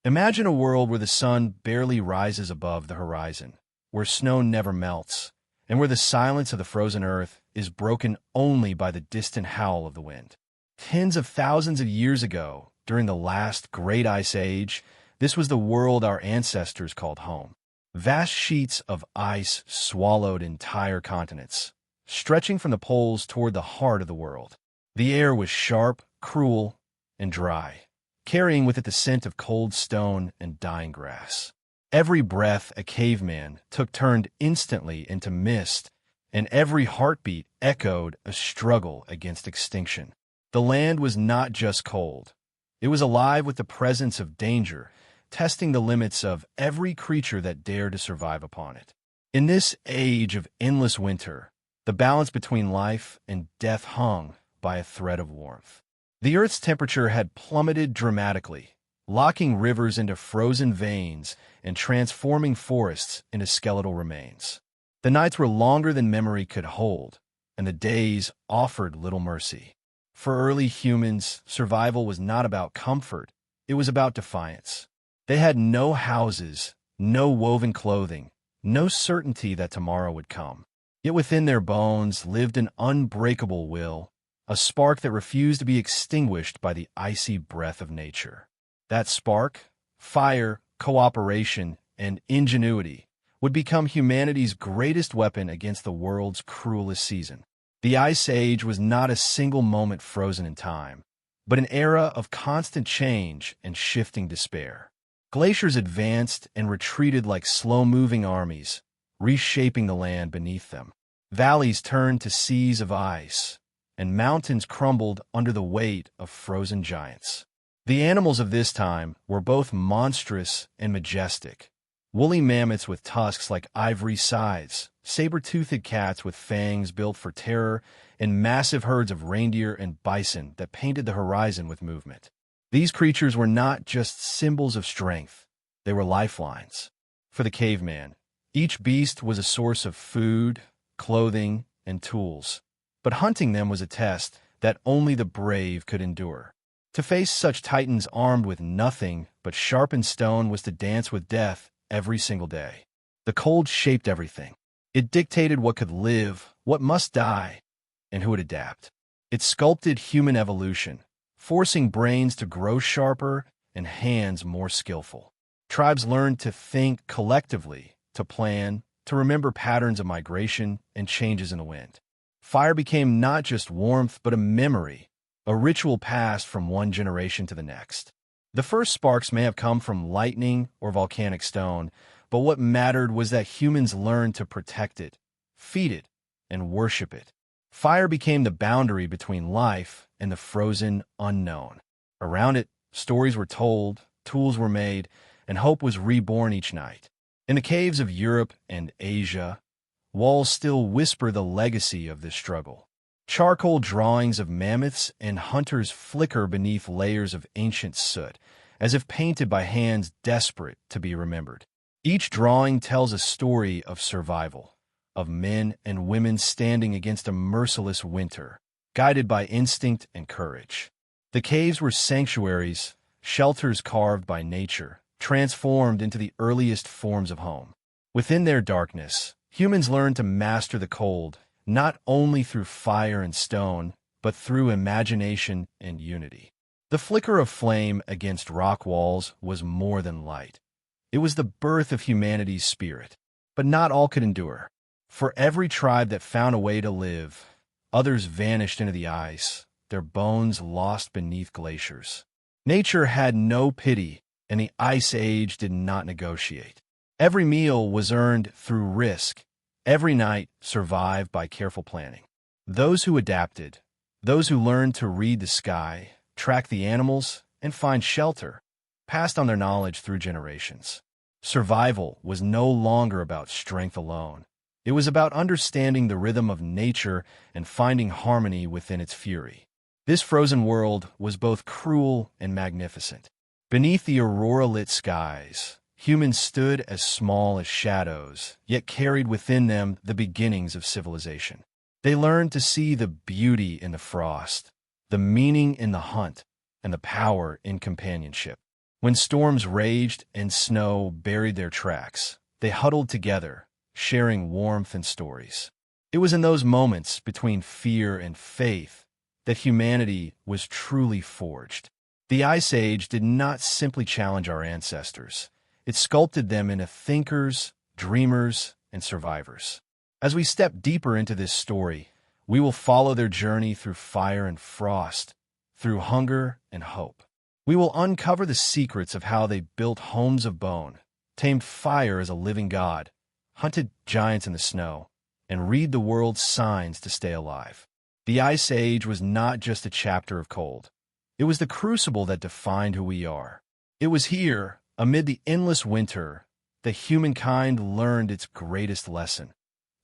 Imagine a world where the sun barely rises above the horizon, where snow never melts, and where the silence of the frozen earth is broken only by the distant howl of the wind. Tens of thousands of years ago, during the last great ice age, this was the world our ancestors called home. Vast sheets of ice swallowed entire continents, stretching from the poles toward the heart of the world. The air was sharp, cruel, and dry, carrying with it the scent of cold stone and dying grass. Every breath a caveman took turned instantly into mist, and every heartbeat echoed a struggle against extinction. The land was not just cold. It was alive with the presence of danger, testing the limits of every creature that dared to survive upon it. In this age of endless winter, the balance between life and death hung by a thread of warmth. The Earth's temperature had plummeted dramatically, locking rivers into frozen veins and transforming forests into skeletal remains. The nights were longer than memory could hold, and the days offered little mercy. For early humans, survival was not about comfort, it was about defiance. They had no houses, no woven clothing, no certainty that tomorrow would come. Yet within their bones lived an unbreakable will, a spark that refused to be extinguished by the icy breath of nature. That spark, fire, cooperation, and ingenuity, would become humanity's greatest weapon against the world's cruelest season. The Ice Age was not a single moment frozen in time, but an era of constant change and shifting despair. Glaciers advanced and retreated like slow-moving armies, reshaping the land beneath them. Valleys turned to seas of ice, and mountains crumbled under the weight of frozen giants. The animals of this time were both monstrous and majestic. Woolly mammoths with tusks like ivory scythes, saber-toothed cats with fangs built for terror, and massive herds of reindeer and bison that painted the horizon with movement. These creatures were not just symbols of strength, they were lifelines. For the caveman, each beast was a source of food, clothing, and tools. But hunting them was a test that only the brave could endure. To face such titans armed with nothing but sharpened stone was to dance with death every single day. The cold shaped everything. It dictated what could live, what must die, and who would adapt. It sculpted human evolution, forcing brains to grow sharper and hands more skillful. Tribes learned to think collectively, to plan, to remember patterns of migration and changes in the wind. Fire became not just warmth, but a memory, a ritual passed from one generation to the next. The first sparks may have come from lightning or volcanic stone, but what mattered was that humans learned to protect it, feed it, and worship it. Fire became the boundary between life and the frozen unknown. Around it, stories were told, tools were made, and hope was reborn each night. In the caves of Europe and Asia, walls still whisper the legacy of this struggle. Charcoal drawings of mammoths and hunters flicker beneath layers of ancient soot, as if painted by hands desperate to be remembered. Each drawing tells a story of survival, of men and women standing against a merciless winter, guided by instinct and courage. The caves were sanctuaries, shelters carved by nature, transformed into the earliest forms of home. Within their darkness, humans learned to master the cold, not only through fire and stone, but through imagination and unity. The flicker of flame against rock walls was more than light. It was the birth of humanity's spirit. But not all could endure. For every tribe that found a way to live, others vanished into the ice, their bones lost beneath glaciers. Nature had no pity, and the Ice Age did not negotiate. Every meal was earned through risk. Every night survived by careful planning. Those who adapted, those who learned to read the sky, track the animals, and find shelter, passed on their knowledge through generations. Survival was no longer about strength alone. It was about understanding the rhythm of nature and finding harmony within its fury. This frozen world was both cruel and magnificent. Beneath the aurora-lit skies, humans stood as small as shadows, yet carried within them the beginnings of civilization. They learned to see the beauty in the frost, the meaning in the hunt, and the power in companionship. When storms raged and snow buried their tracks, they huddled together, sharing warmth and stories. It was in those moments between fear and faith that humanity was truly forged. The Ice Age did not simply challenge our ancestors. It sculpted them into thinkers, dreamers, and survivors. As we step deeper into this story, we will follow their journey through fire and frost, through hunger and hope. We will uncover the secrets of how they built homes of bone, tamed fire as a living god, hunted giants in the snow, and read the world's signs to stay alive. The Ice Age was not just a chapter of cold. It was the crucible that defined who we are. It was here, amid the endless winter, that humankind learned its greatest lesson.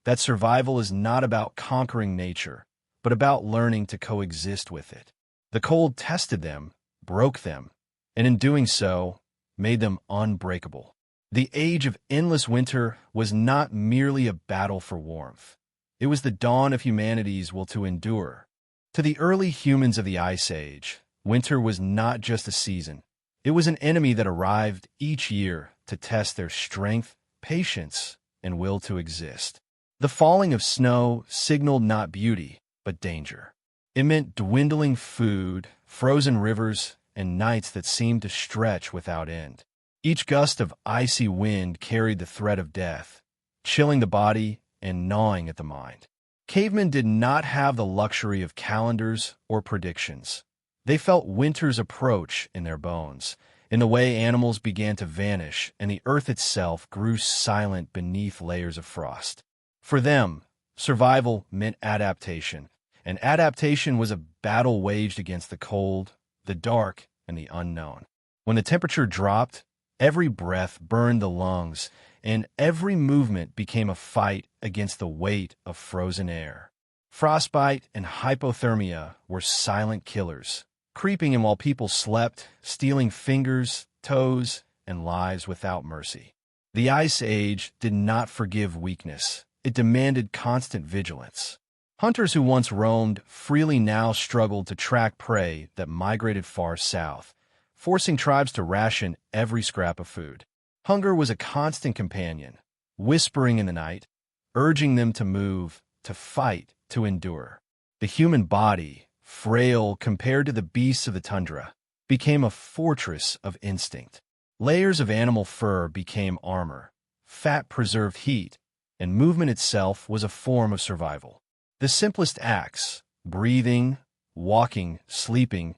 That survival is not about conquering nature, but about learning to coexist with it. The cold tested them, broke them, and in doing so, made them unbreakable. The age of endless winter was not merely a battle for warmth. It was the dawn of humanity's will to endure. To the early humans of the Ice Age, winter was not just a season. It was an enemy that arrived each year to test their strength, patience, and will to exist. The falling of snow signaled not beauty, but danger. It meant dwindling food, frozen rivers, and nights that seemed to stretch without end. Each gust of icy wind carried the threat of death, chilling the body and gnawing at the mind. Cavemen did not have the luxury of calendars or predictions. They felt winter's approach in their bones, in the way animals began to vanish and the earth itself grew silent beneath layers of frost. For them, survival meant adaptation, and adaptation was a battle waged against the cold, the dark, and the unknown. When the temperature dropped, every breath burned the lungs, and every movement became a fight against the weight of frozen air. Frostbite and hypothermia were silent killers, creeping in while people slept, stealing fingers, toes, and lives without mercy. The Ice Age did not forgive weakness. It demanded constant vigilance. Hunters who once roamed freely now struggled to track prey that migrated far south, forcing tribes to ration every scrap of food. Hunger was a constant companion, whispering in the night, urging them to move, to fight, to endure. The human body, frail compared to the beasts of the tundra, became a fortress of instinct. Layers of animal fur became armor, fat preserved heat, and movement itself was a form of survival. The simplest acts, breathing, walking, sleeping,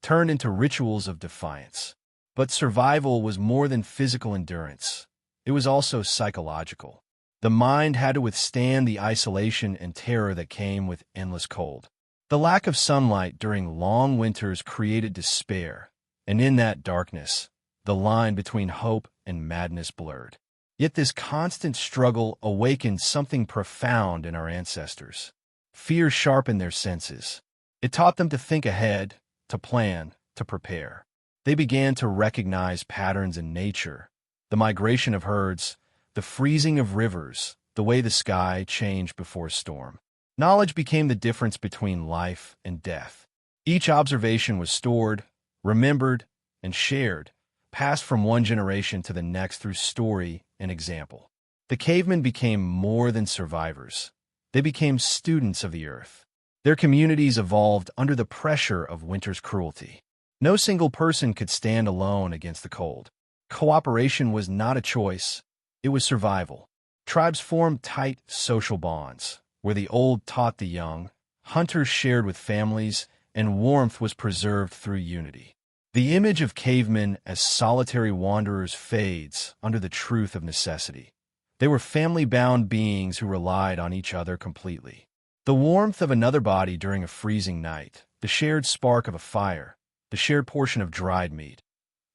turned into rituals of defiance. But survival was more than physical endurance. It was also psychological. The mind had to withstand the isolation and terror that came with endless cold. The lack of sunlight during long winters created despair, and in that darkness, the line between hope and madness blurred. Yet this constant struggle awakened something profound in our ancestors. Fear sharpened their senses. It taught them to think ahead, to plan, to prepare. They began to recognize patterns in nature, the migration of herds, the freezing of rivers, the way the sky changed before a storm. Knowledge became the difference between life and death. Each observation was stored, remembered, and shared, passed from one generation to the next through story and example. The cavemen became more than survivors. They became students of the earth. Their communities evolved under the pressure of winter's cruelty. No single person could stand alone against the cold. Cooperation was not a choice, it was survival. Tribes formed tight social bonds, where the old taught the young, hunters shared with families, and warmth was preserved through unity. The image of cavemen as solitary wanderers fades under the truth of necessity. They were family-bound beings who relied on each other completely. The warmth of another body during a freezing night, the shared spark of a fire, the shared portion of dried meat,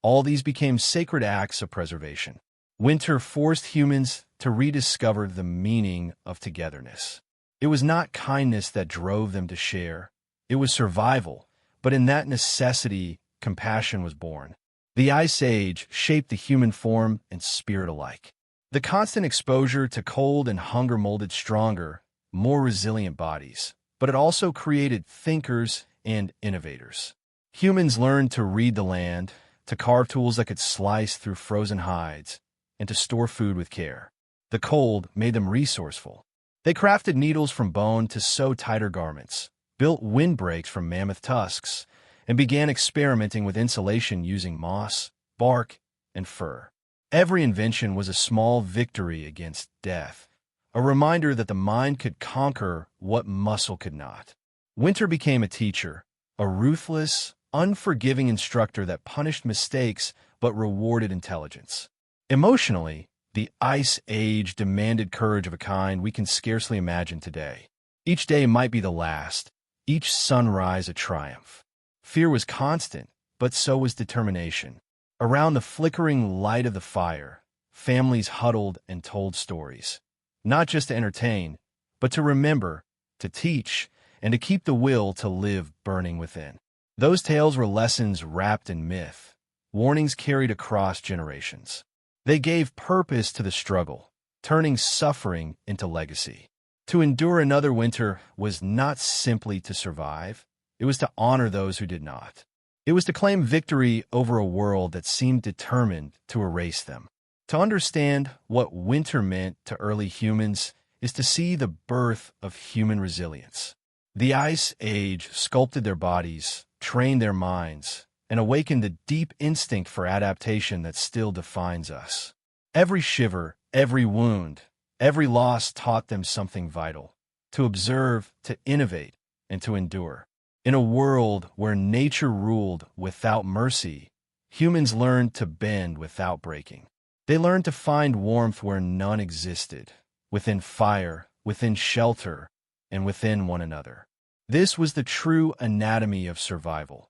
all these became sacred acts of preservation. Winter forced humans to rediscover the meaning of togetherness. It was not kindness that drove them to share. It was survival, but in that necessity, compassion was born. The Ice Age shaped the human form and spirit alike. The constant exposure to cold and hunger molded stronger, more resilient bodies, but it also created thinkers and innovators. Humans learned to read the land, to carve tools that could slice through frozen hides, and to store food with care. The cold made them resourceful. They crafted needles from bone to sew tighter garments, built windbreaks from mammoth tusks, and began experimenting with insulation using moss, bark, and fur. Every invention was a small victory against death, a reminder that the mind could conquer what muscle could not. Winter became a teacher, a ruthless, unforgiving instructor that punished mistakes but rewarded intelligence. Emotionally, the Ice Age demanded courage of a kind we can scarcely imagine today. Each day might be the last, each sunrise a triumph. Fear was constant, but so was determination. Around the flickering light of the fire, families huddled and told stories, not just to entertain, but to remember, to teach, and to keep the will to live burning within. Those tales were lessons wrapped in myth, warnings carried across generations. They gave purpose to the struggle, turning suffering into legacy. To endure another winter was not simply to survive, it was to honor those who did not. It was to claim victory over a world that seemed determined to erase them. To understand what winter meant to early humans is to see the birth of human resilience. The Ice Age sculpted their bodies, trained their minds, and awakened the deep instinct for adaptation that still defines us. Every shiver, every wound, every loss taught them something vital: to observe, to innovate, and to endure. In a world where nature ruled without mercy, humans learned to bend without breaking. They learned to find warmth where none existed, within fire, within shelter, and within one another. This was the true anatomy of survival,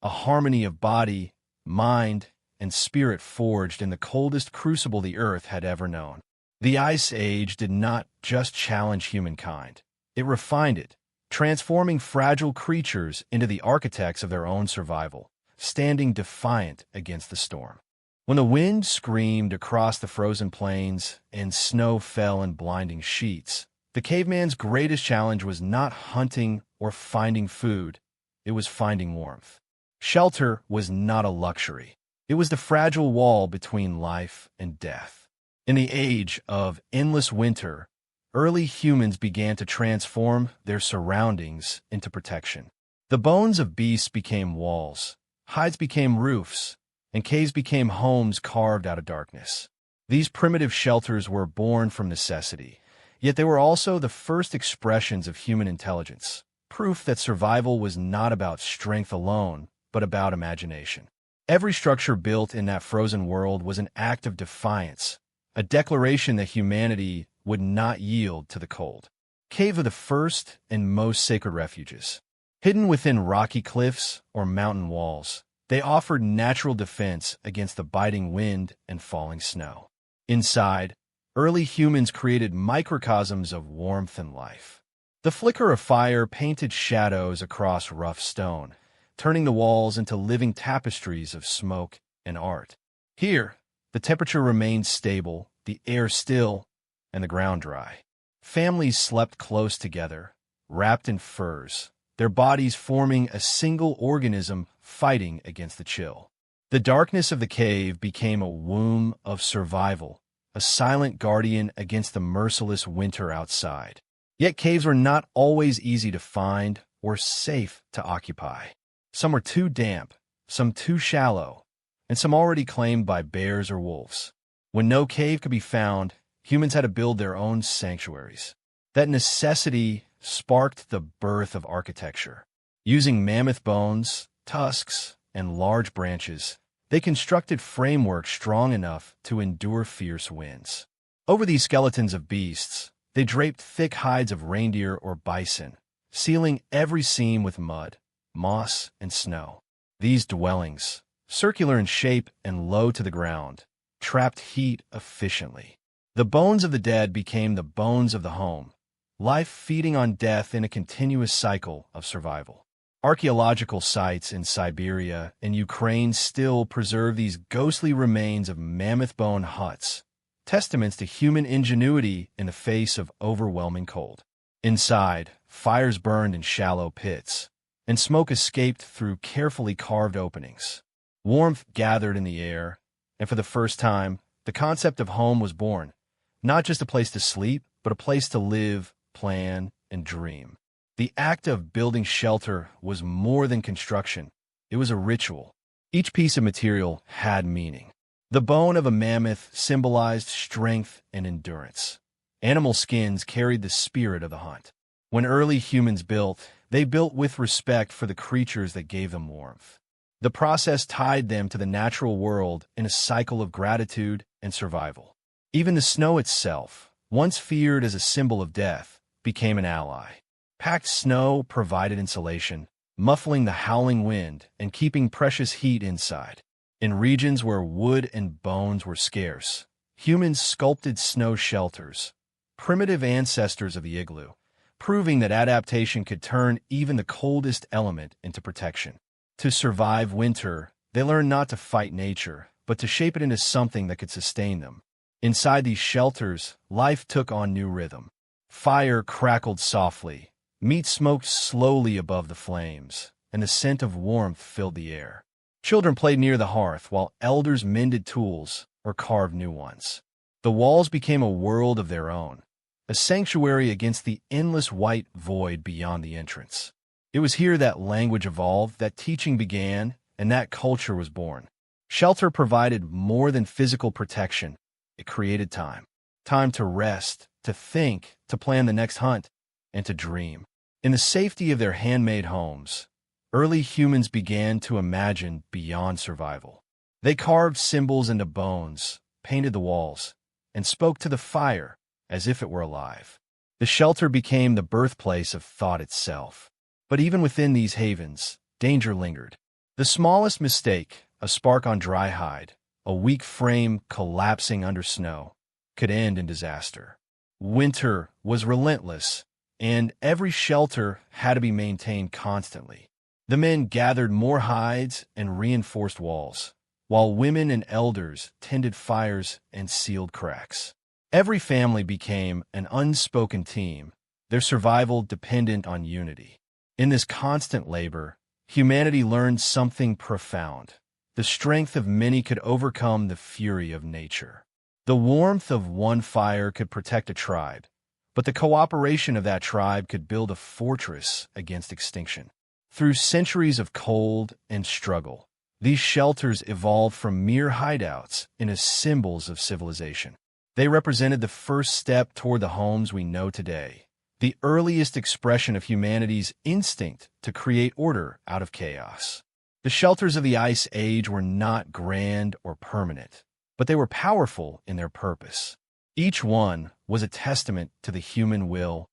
a harmony of body, mind, and spirit forged in the coldest crucible the earth had ever known. The Ice Age did not just challenge humankind, it refined it, transforming fragile creatures into the architects of their own survival, standing defiant against the storm. When the wind screamed across the frozen plains and snow fell in blinding sheets, the caveman's greatest challenge was not hunting or finding food, it was finding warmth. Shelter was not a luxury. It was the fragile wall between life and death. In the age of endless winter, early humans began to transform their surroundings into protection. The bones of beasts became walls, hides became roofs, and caves became homes carved out of darkness. These primitive shelters were born from necessity, yet they were also the first expressions of human intelligence, proof that survival was not about strength alone, but about imagination. Every structure built in that frozen world was an act of defiance, a declaration that humanity would not yield to the cold. Caves are the first and most sacred refuges. Hidden within rocky cliffs or mountain walls, they offered natural defense against the biting wind and falling snow. Inside, early humans created microcosms of warmth and life. The flicker of fire painted shadows across rough stone, turning the walls into living tapestries of smoke and art. Here, the temperature remained stable, the air still, and the ground dry. Families slept close together, wrapped in furs, their bodies forming a single organism fighting against the chill. The darkness of the cave became a womb of survival, a silent guardian against the merciless winter outside. Yet caves were not always easy to find or safe to occupy. Some were too damp, some too shallow, and some already claimed by bears or wolves. When no cave could be found, humans had to build their own sanctuaries. That necessity sparked the birth of architecture. Using mammoth bones, tusks, and large branches, they constructed frameworks strong enough to endure fierce winds. Over these skeletons of beasts, they draped thick hides of reindeer or bison, sealing every seam with mud, moss, and snow. These dwellings, circular in shape and low to the ground, trapped heat efficiently. The bones of the dead became the bones of the home, life feeding on death in a continuous cycle of survival. Archaeological sites in Siberia and Ukraine still preserve these ghostly remains of mammoth bone huts, testaments to human ingenuity in the face of overwhelming cold. Inside, fires burned in shallow pits, and smoke escaped through carefully carved openings. Warmth gathered in the air, and for the first time, the concept of home was born. Not just a place to sleep, but a place to live, plan, and dream. The act of building shelter was more than construction. It was a ritual. Each piece of material had meaning. The bone of a mammoth symbolized strength and endurance. Animal skins carried the spirit of the hunt. When early humans built, they built with respect for the creatures that gave them warmth. The process tied them to the natural world in a cycle of gratitude and survival. Even the snow itself, once feared as a symbol of death, became an ally. Packed snow provided insulation, muffling the howling wind and keeping precious heat inside. In regions where wood and bones were scarce, humans sculpted snow shelters, primitive ancestors of the igloo, proving that adaptation could turn even the coldest element into protection. To survive winter, they learned not to fight nature, but to shape it into something that could sustain them. Inside these shelters, life took on new rhythm. Fire crackled softly, meat smoked slowly above the flames, and the scent of warmth filled the air. Children played near the hearth while elders mended tools or carved new ones. The walls became a world of their own, a sanctuary against the endless white void beyond the entrance. It was here that language evolved, that teaching began, and that culture was born. Shelter provided more than physical protection. It created time. Time to rest, to think, to plan the next hunt, and to dream. In the safety of their handmade homes, early humans began to imagine beyond survival. They carved symbols into bones, painted the walls, and spoke to the fire as if it were alive. The shelter became the birthplace of thought itself. But even within these havens, danger lingered. The smallest mistake, a spark on dry hide, a weak frame collapsing under snow, could end in disaster. Winter was relentless, and every shelter had to be maintained constantly. The men gathered more hides and reinforced walls, while women and elders tended fires and sealed cracks. Every family became an unspoken team, their survival dependent on unity. In this constant labor, humanity learned something profound. The strength of many could overcome the fury of nature. The warmth of one fire could protect a tribe, but the cooperation of that tribe could build a fortress against extinction. Through centuries of cold and struggle, these shelters evolved from mere hideouts into symbols of civilization. They represented the first step toward the homes we know today, the earliest expression of humanity's instinct to create order out of chaos. The shelters of the Ice Age were not grand or permanent, but they were powerful in their purpose. Each one was a testament to the human will,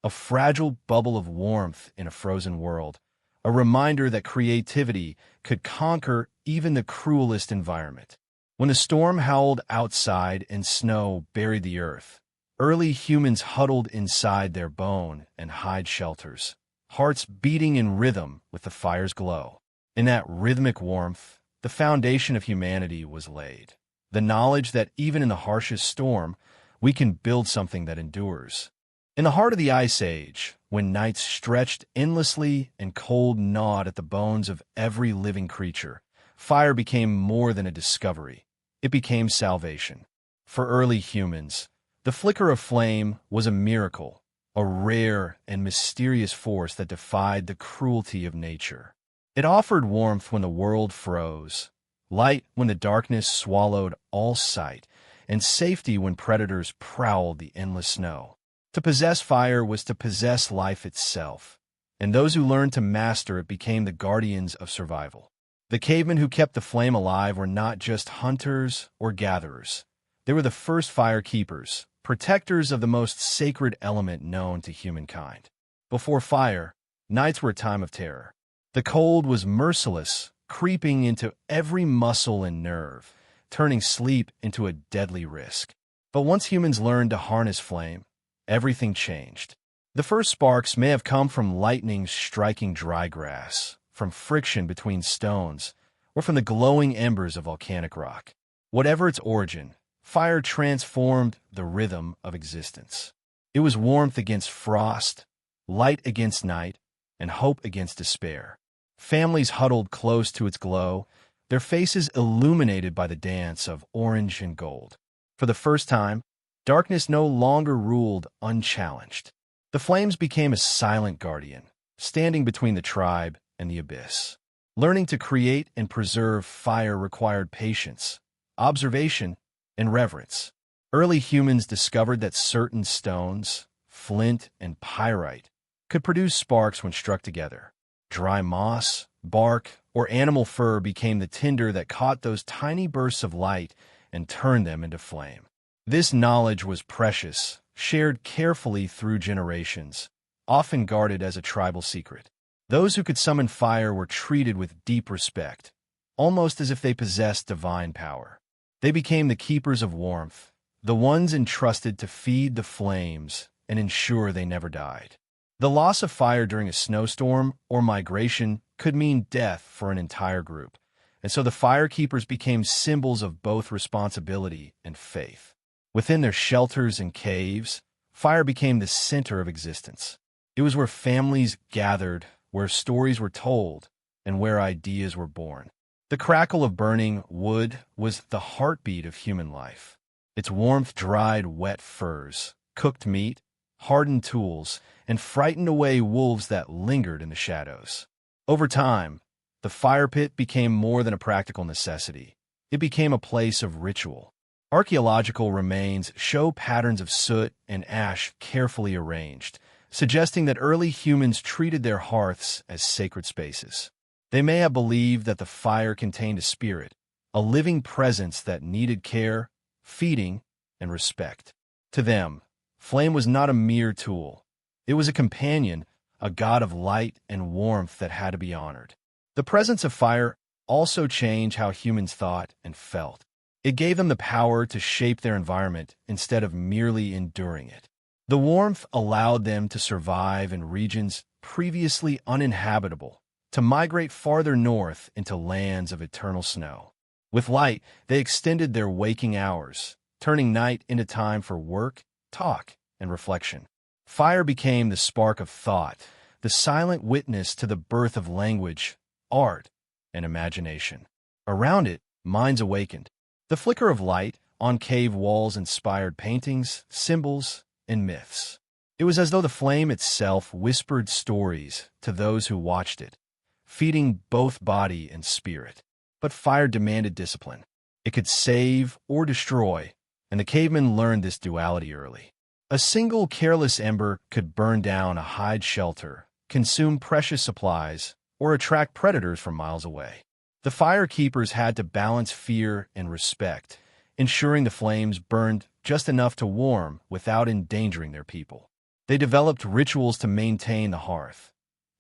a fragile bubble of warmth in a frozen world, a reminder that creativity could conquer even the cruelest environment. When the storm howled outside and snow buried the earth, early humans huddled inside their bone and hide shelters, hearts beating in rhythm with the fire's glow. In that rhythmic warmth, the foundation of humanity was laid. The knowledge that even in the harshest storm, we can build something that endures. In the heart of the Ice Age, when nights stretched endlessly and cold gnawed at the bones of every living creature, fire became more than a discovery. It became salvation. For early humans, the flicker of flame was a miracle, a rare and mysterious force that defied the cruelty of nature. It offered warmth when the world froze, light when the darkness swallowed all sight, and safety when predators prowled the endless snow. To possess fire was to possess life itself, and those who learned to master it became the guardians of survival. The cavemen who kept the flame alive were not just hunters or gatherers. They were the first fire keepers, protectors of the most sacred element known to humankind. Before fire, nights were a time of terror. The cold was merciless, creeping into every muscle and nerve, turning sleep into a deadly risk. But once humans learned to harness flame, everything changed. The first sparks may have come from lightning striking dry grass, from friction between stones, or from the glowing embers of volcanic rock. Whatever its origin, fire transformed the rhythm of existence. It was warmth against frost, light against night, and hope against despair. Families huddled close to its glow, their faces illuminated by the dance of orange and gold. For the first time, darkness no longer ruled unchallenged. The flames became a silent guardian, standing between the tribe and the abyss. Learning to create and preserve fire required patience, observation, and reverence. Early humans discovered that certain stones, flint and pyrite, could produce sparks when struck together. Dry moss, bark, or animal fur became the tinder that caught those tiny bursts of light and turned them into flame. This knowledge was precious, shared carefully through generations, often guarded as a tribal secret. Those who could summon fire were treated with deep respect, almost as if they possessed divine power. They became the keepers of warmth, the ones entrusted to feed the flames and ensure they never died. The loss of fire during a snowstorm or migration could mean death for an entire group, and so the fire keepers became symbols of both responsibility and faith. Within their shelters and caves, fire became the center of existence. It was where families gathered, where stories were told, and where ideas were born. The crackle of burning wood was the heartbeat of human life. Its warmth dried wet furs, cooked meat, hardened tools, and frightened away wolves that lingered in the shadows. Over time, the fire pit became more than a practical necessity. It became a place of ritual. Archaeological remains show patterns of soot and ash carefully arranged, suggesting that early humans treated their hearths as sacred spaces. They may have believed that the fire contained a spirit, a living presence that needed care, feeding, and respect. To them, flame was not a mere tool. It was a companion, a god of light and warmth that had to be honored. The presence of fire also changed how humans thought and felt. It gave them the power to shape their environment instead of merely enduring it. The warmth allowed them to survive in regions previously uninhabitable, to migrate farther north into lands of eternal snow. With light, they extended their waking hours, turning night into time for work, talk, and reflection. Fire became the spark of thought, the silent witness to the birth of language, art, and imagination. Around it, minds awakened. The flicker of light on cave walls inspired paintings, symbols, and myths. It was as though the flame itself whispered stories to those who watched it, feeding both body and spirit. But fire demanded discipline. It could save or destroy, and the cavemen learned this duality early. A single careless ember could burn down a hide shelter, consume precious supplies, or attract predators from miles away. The fire keepers had to balance fear and respect, ensuring the flames burned just enough to warm without endangering their people. They developed rituals to maintain the hearth,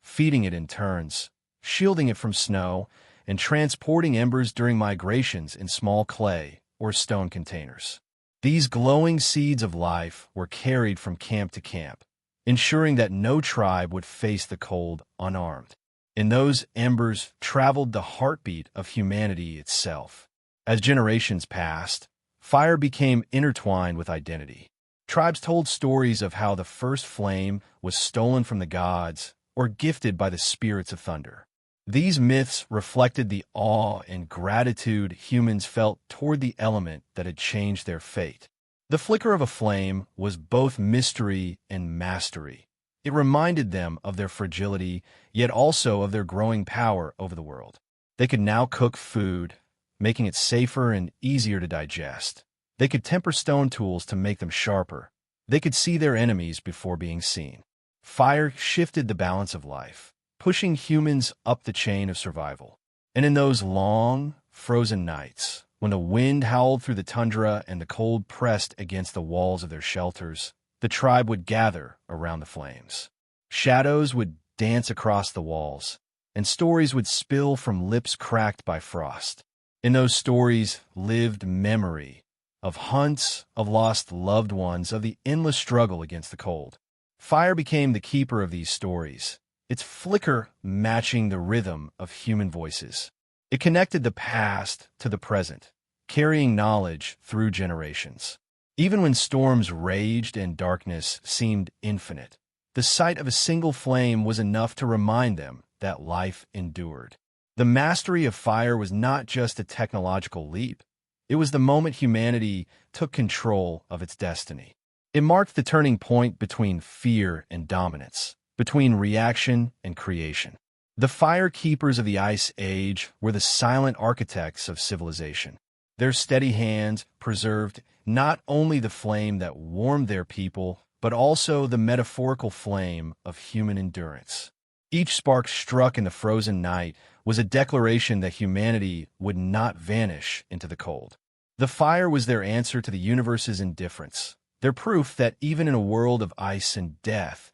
feeding it in turns, shielding it from snow, and transporting embers during migrations in small clay or stone containers. These glowing seeds of life were carried from camp to camp, ensuring that no tribe would face the cold unarmed. In those embers traveled the heartbeat of humanity itself. As generations passed, fire became intertwined with identity. Tribes told stories of how the first flame was stolen from the gods or gifted by the spirits of thunder. These myths reflected the awe and gratitude humans felt toward the element that had changed their fate. The flicker of a flame was both mystery and mastery. It reminded them of their fragility, yet also of their growing power over the world. They could now cook food, making it safer and easier to digest. They could temper stone tools to make them sharper. They could see their enemies before being seen. Fire shifted the balance of life, pushing humans up the chain of survival. And in those long, frozen nights, when the wind howled through the tundra and the cold pressed against the walls of their shelters, the tribe would gather around the flames. Shadows would dance across the walls, and stories would spill from lips cracked by frost. In those stories lived memory of hunts, of lost loved ones, of the endless struggle against the cold. Fire became the keeper of these stories, its flicker matching the rhythm of human voices. It connected the past to the present, carrying knowledge through generations. Even when storms raged and darkness seemed infinite, the sight of a single flame was enough to remind them that life endured. The mastery of fire was not just a technological leap. It was the moment humanity took control of its destiny. It marked the turning point between fear and dominance, between reaction and creation. The fire keepers of the Ice Age were the silent architects of civilization. Their steady hands preserved not only the flame that warmed their people, but also the metaphorical flame of human endurance. Each spark struck in the frozen night was a declaration that humanity would not vanish into the cold. The fire was their answer to the universe's indifference, their proof that even in a world of ice and death,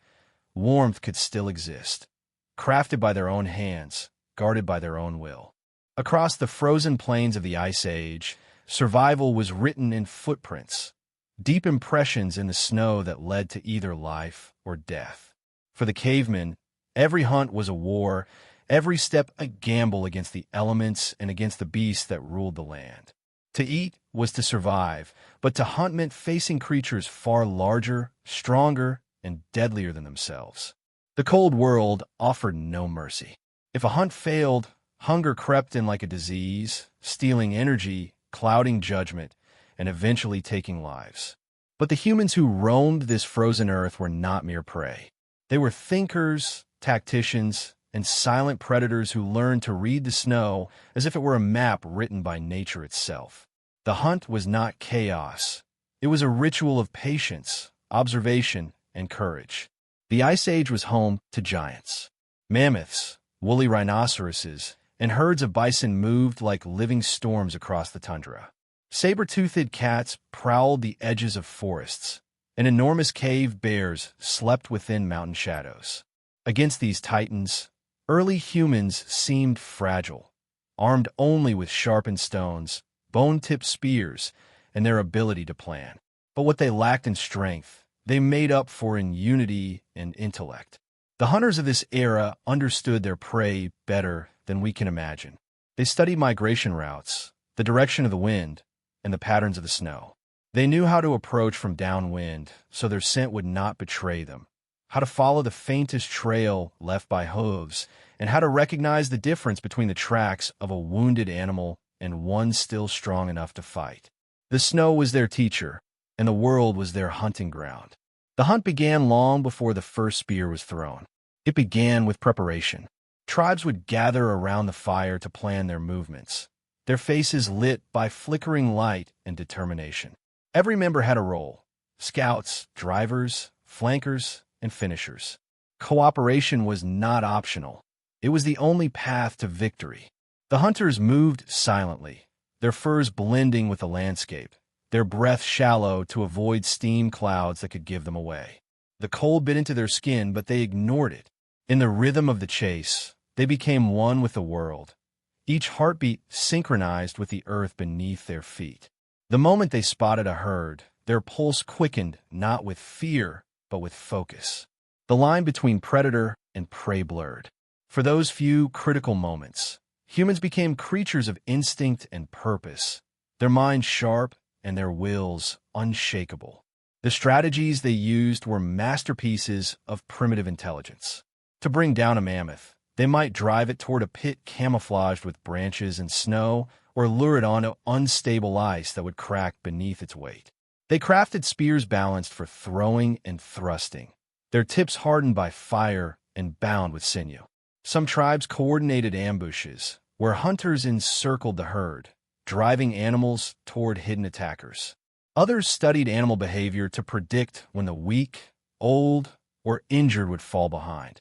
warmth could still exist, crafted by their own hands, guarded by their own will. Across the frozen plains of the Ice Age, survival was written in footprints, deep impressions in the snow that led to either life or death. For the cavemen, every hunt was a war, every step a gamble against the elements and against the beasts that ruled the land. To eat was to survive, but to hunt meant facing creatures far larger, stronger, and deadlier than themselves. The cold world offered no mercy. If a hunt failed, hunger crept in like a disease, stealing energy, clouding judgment, and eventually taking lives. But the humans who roamed this frozen earth were not mere prey. They were thinkers, tacticians, and silent predators who learned to read the snow as if it were a map written by nature itself. The hunt was not chaos. It was a ritual of patience, observation, and courage. The Ice Age was home to giants. Mammoths, woolly rhinoceroses, and herds of bison moved like living storms across the tundra. Saber-toothed cats prowled the edges of forests, and enormous cave bears slept within mountain shadows. Against these titans, early humans seemed fragile, armed only with sharpened stones, bone-tipped spears, and their ability to plan. But what they lacked in strength, they made up for in unity and intellect. The hunters of this era understood their prey better than we can imagine. They studied migration routes, the direction of the wind, and the patterns of the snow. They knew how to approach from downwind so their scent would not betray them, how to follow the faintest trail left by hooves, and how to recognize the difference between the tracks of a wounded animal and one still strong enough to fight. The snow was their teacher, and the world was their hunting ground. The hunt began long before the first spear was thrown. It began with preparation. Tribes would gather around the fire to plan their movements, their faces lit by flickering light and determination. Every member had a role: scouts, drivers, flankers, and finishers. Cooperation was not optional. It was the only path to victory. The hunters moved silently, their furs blending with the landscape, their breath shallow to avoid steam clouds that could give them away. The cold bit into their skin, but they ignored it. In the rhythm of the chase, they became one with the world, each heartbeat synchronized with the earth beneath their feet. The moment they spotted a herd, their pulse quickened not with fear, but with focus. The line between predator and prey blurred. For those few critical moments, humans became creatures of instinct and purpose, their minds sharp and their wills unshakable. The strategies they used were masterpieces of primitive intelligence. To bring down a mammoth, they might drive it toward a pit camouflaged with branches and snow, or lure it onto unstable ice that would crack beneath its weight. They crafted spears balanced for throwing and thrusting, their tips hardened by fire and bound with sinew. Some tribes coordinated ambushes, where hunters encircled the herd, driving animals toward hidden attackers. Others studied animal behavior to predict when the weak, old, or injured would fall behind.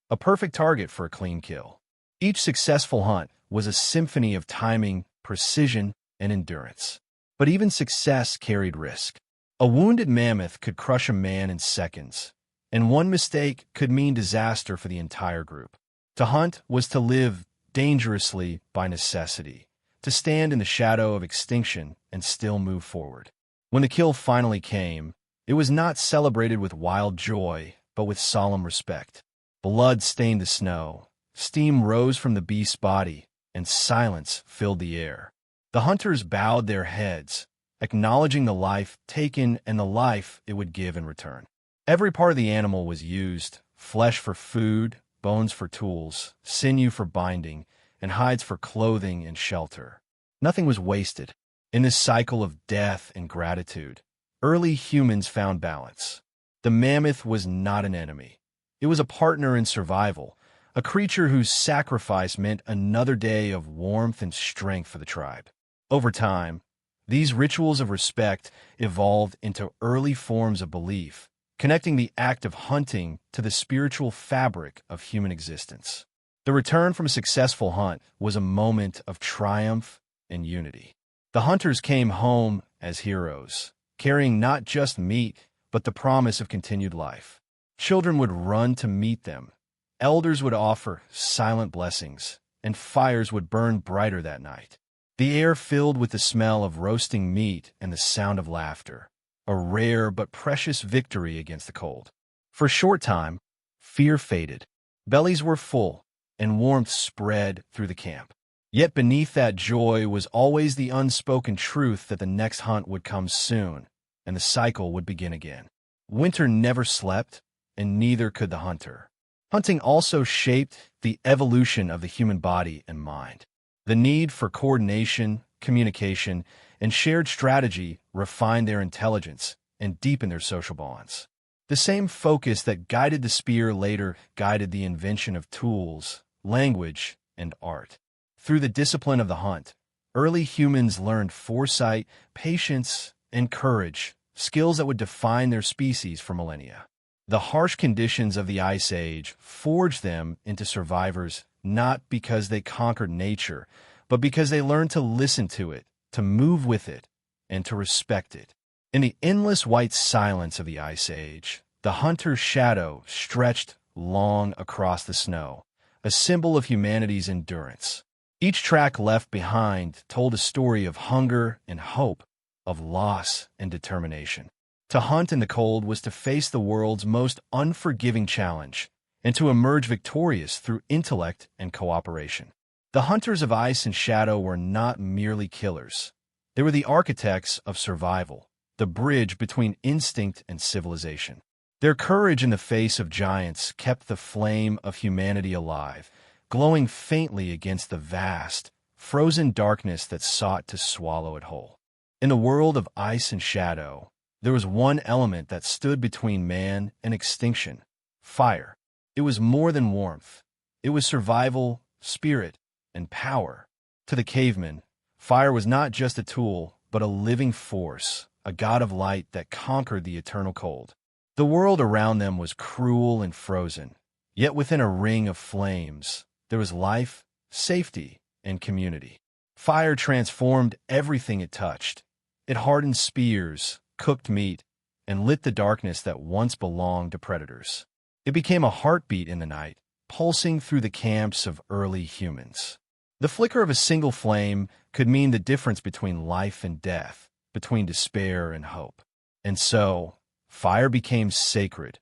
A perfect target for a clean kill. Each successful hunt was a symphony of timing, precision, and endurance. But even success carried risk. A wounded mammoth could crush a man in seconds, and one mistake could mean disaster for the entire group. To hunt was to live dangerously by necessity, to stand in the shadow of extinction and still move forward. When the kill finally came, it was not celebrated with wild joy, but with solemn respect. Blood stained the snow, steam rose from the beast's body, and silence filled the air. The hunters bowed their heads, acknowledging the life taken and the life it would give in return. Every part of the animal was used: flesh for food, bones for tools, sinew for binding, and hides for clothing and shelter. Nothing was wasted. In this cycle of death and gratitude, early humans found balance. The mammoth was not an enemy. It was a partner in survival, a creature whose sacrifice meant another day of warmth and strength for the tribe. Over time, these rituals of respect evolved into early forms of belief, connecting the act of hunting to the spiritual fabric of human existence. The return from a successful hunt was a moment of triumph and unity. The hunters came home as heroes, carrying not just meat, but the promise of continued life. Children would run to meet them. Elders would offer silent blessings, and fires would burn brighter that night. The air filled with the smell of roasting meat and the sound of laughter, a rare but precious victory against the cold. For a short time, fear faded. Bellies were full, and warmth spread through the camp. Yet beneath that joy was always the unspoken truth that the next hunt would come soon, and the cycle would begin again. Winter never slept, and neither could the hunter. Hunting also shaped the evolution of the human body and mind. The need for coordination, communication, and shared strategy refined their intelligence and deepened their social bonds. The same focus that guided the spear later guided the invention of tools, language, and art. Through the discipline of the hunt, early humans learned foresight, patience, and courage, skills that would define their species for millennia. The harsh conditions of the Ice Age forged them into survivors not because they conquered nature, but because they learned to listen to it, to move with it, and to respect it. In the endless white silence of the Ice Age, the hunter's shadow stretched long across the snow, a symbol of humanity's endurance. Each track left behind told a story of hunger and hope, of loss and determination. To hunt in the cold was to face the world's most unforgiving challenge, and to emerge victorious through intellect and cooperation. The hunters of ice and shadow were not merely killers. They were the architects of survival, the bridge between instinct and civilization. Their courage in the face of giants kept the flame of humanity alive, glowing faintly against the vast, frozen darkness that sought to swallow it whole. In the world of ice and shadow, there was one element that stood between man and extinction: fire. It was more than warmth. It was survival, spirit, and power. To the cavemen, fire was not just a tool, but a living force, a god of light that conquered the eternal cold. The world around them was cruel and frozen, yet within a ring of flames, there was life, safety, and community. Fire transformed everything it touched. It hardened spears, cooked meat, and lit the darkness that once belonged to predators. It became a heartbeat in the night, pulsing through the camps of early humans. The flicker of a single flame could mean the difference between life and death, between despair and hope. And so, fire became sacred,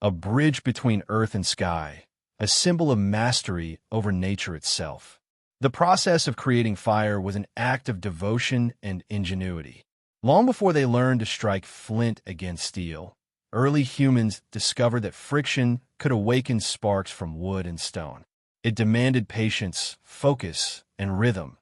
a bridge between earth and sky, a symbol of mastery over nature itself. The process of creating fire was an act of devotion and ingenuity. Long before they learned to strike flint against steel, early humans discovered that friction could awaken sparks from wood and stone. It demanded patience, focus, and rhythm,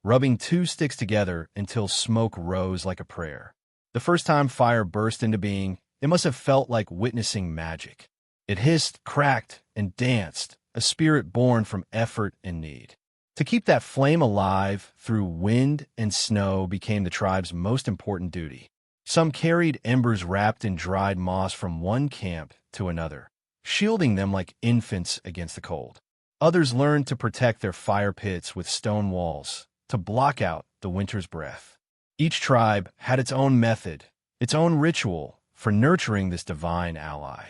rubbing two sticks together until smoke rose like a prayer. The first time fire burst into being, it must have felt like witnessing magic. It hissed, cracked, and danced, a spirit born from effort and need. To keep that flame alive through wind and snow became the tribe's most important duty. Some carried embers wrapped in dried moss from one camp to another, shielding them like infants against the cold. Others learned to protect their fire pits with stone walls, to block out the winter's breath. Each tribe had its own method, its own ritual for nurturing this divine ally.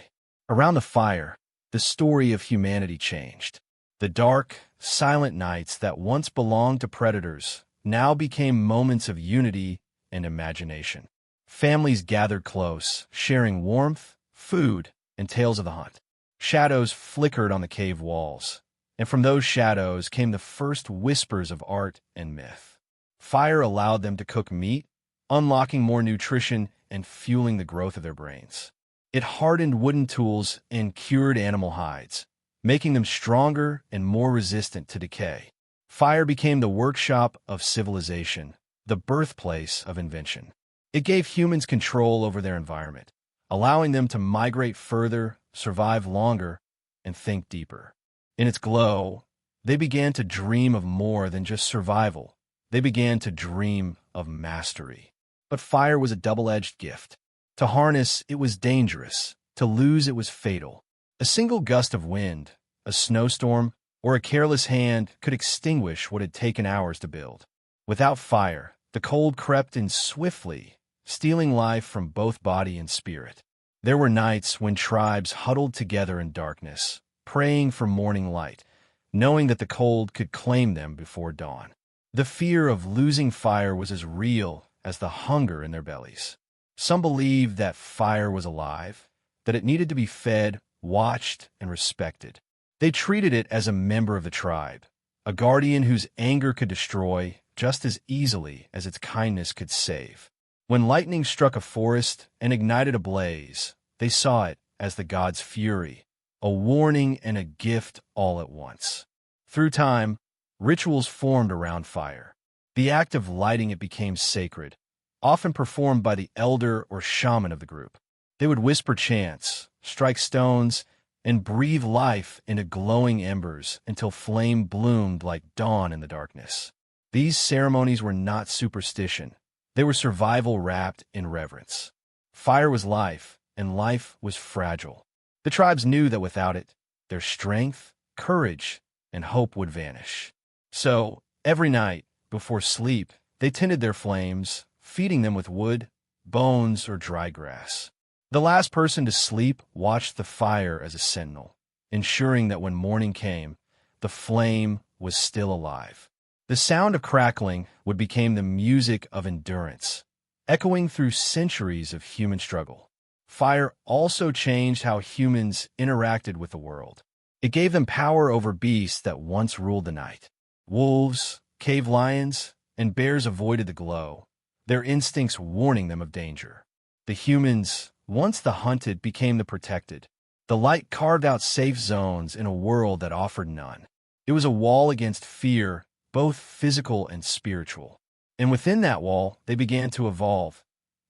Around the fire, the story of humanity changed. The dark, silent nights that once belonged to predators now became moments of unity and imagination. Families gathered close, sharing warmth, food, and tales of the hunt. Shadows flickered on the cave walls, and from those shadows came the first whispers of art and myth. Fire allowed them to cook meat, unlocking more nutrition and fueling the growth of their brains. It hardened wooden tools and cured animal hides, making them stronger and more resistant to decay. Fire became the workshop of civilization, the birthplace of invention. It gave humans control over their environment, allowing them to migrate further, survive longer, and think deeper. In its glow, they began to dream of more than just survival. They began to dream of mastery. But fire was a double-edged gift. To harness, it was dangerous. To lose, it was fatal. A single gust of wind, a snowstorm, or a careless hand could extinguish what had taken hours to build. Without fire, the cold crept in swiftly, stealing life from both body and spirit. There were nights when tribes huddled together in darkness, praying for morning light, knowing that the cold could claim them before dawn. The fear of losing fire was as real as the hunger in their bellies. Some believed that fire was alive, that it needed to be fed, watched, and respected. They treated it as a member of the tribe, a guardian whose anger could destroy just as easily as its kindness could save. When lightning struck a forest and ignited a blaze, they saw it as the god's fury, a warning and a gift all at once. Through time, rituals formed around fire. The act of lighting it became sacred, often performed by the elder or shaman of the group. They would whisper chants, strike stones, and breathe life into glowing embers until flame bloomed like dawn in the darkness. These ceremonies were not superstition. They were survival wrapped in reverence. Fire was life, and life was fragile. The tribes knew that without it, their strength, courage, and hope would vanish. So, every night, before sleep, they tended their flames, feeding them with wood, bones, or dry grass. The last person to sleep watched the fire as a sentinel, ensuring that when morning came, the flame was still alive. The sound of crackling would become the music of endurance, echoing through centuries of human struggle. Fire also changed how humans interacted with the world. It gave them power over beasts that once ruled the night. Wolves, cave lions, and bears avoided the glow, their instincts warning them of danger. The humans, once the hunted, became the protected. The light carved out safe zones in a world that offered none. It was a wall against fear, both physical and spiritual. And within that wall, they began to evolve,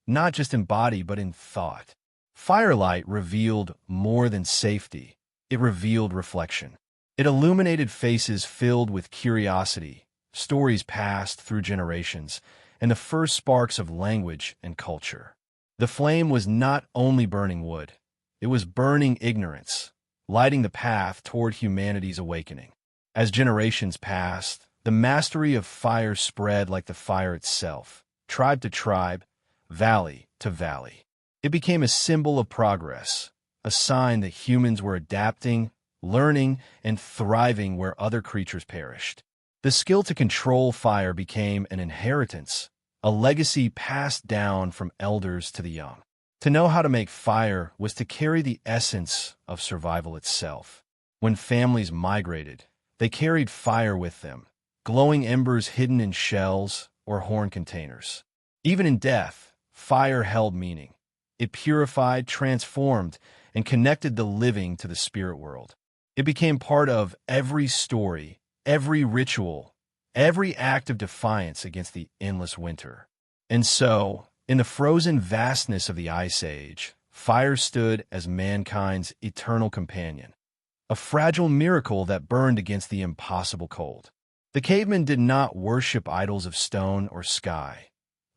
not just in body but in thought. Firelight revealed more than safety. It revealed reflection. It illuminated faces filled with curiosity, stories passed through generations, and the first sparks of language and culture. The flame was not only burning wood, it was burning ignorance, lighting the path toward humanity's awakening. As generations passed, the mastery of fire spread like the fire itself, tribe to tribe, valley to valley. It became a symbol of progress, a sign that humans were adapting, learning, and thriving where other creatures perished. The skill to control fire became an inheritance, a legacy passed down from elders to the young. To know how to make fire was to carry the essence of survival itself. When families migrated, they carried fire with them, glowing embers hidden in shells or horn containers. Even in death, fire held meaning. It purified, transformed, and connected the living to the spirit world. It became part of every story, every ritual, every act of defiance against the endless winter. And so, in the frozen vastness of the Ice Age, fire stood as mankind's eternal companion, a fragile miracle that burned against the impossible cold. The cavemen did not worship idols of stone or sky.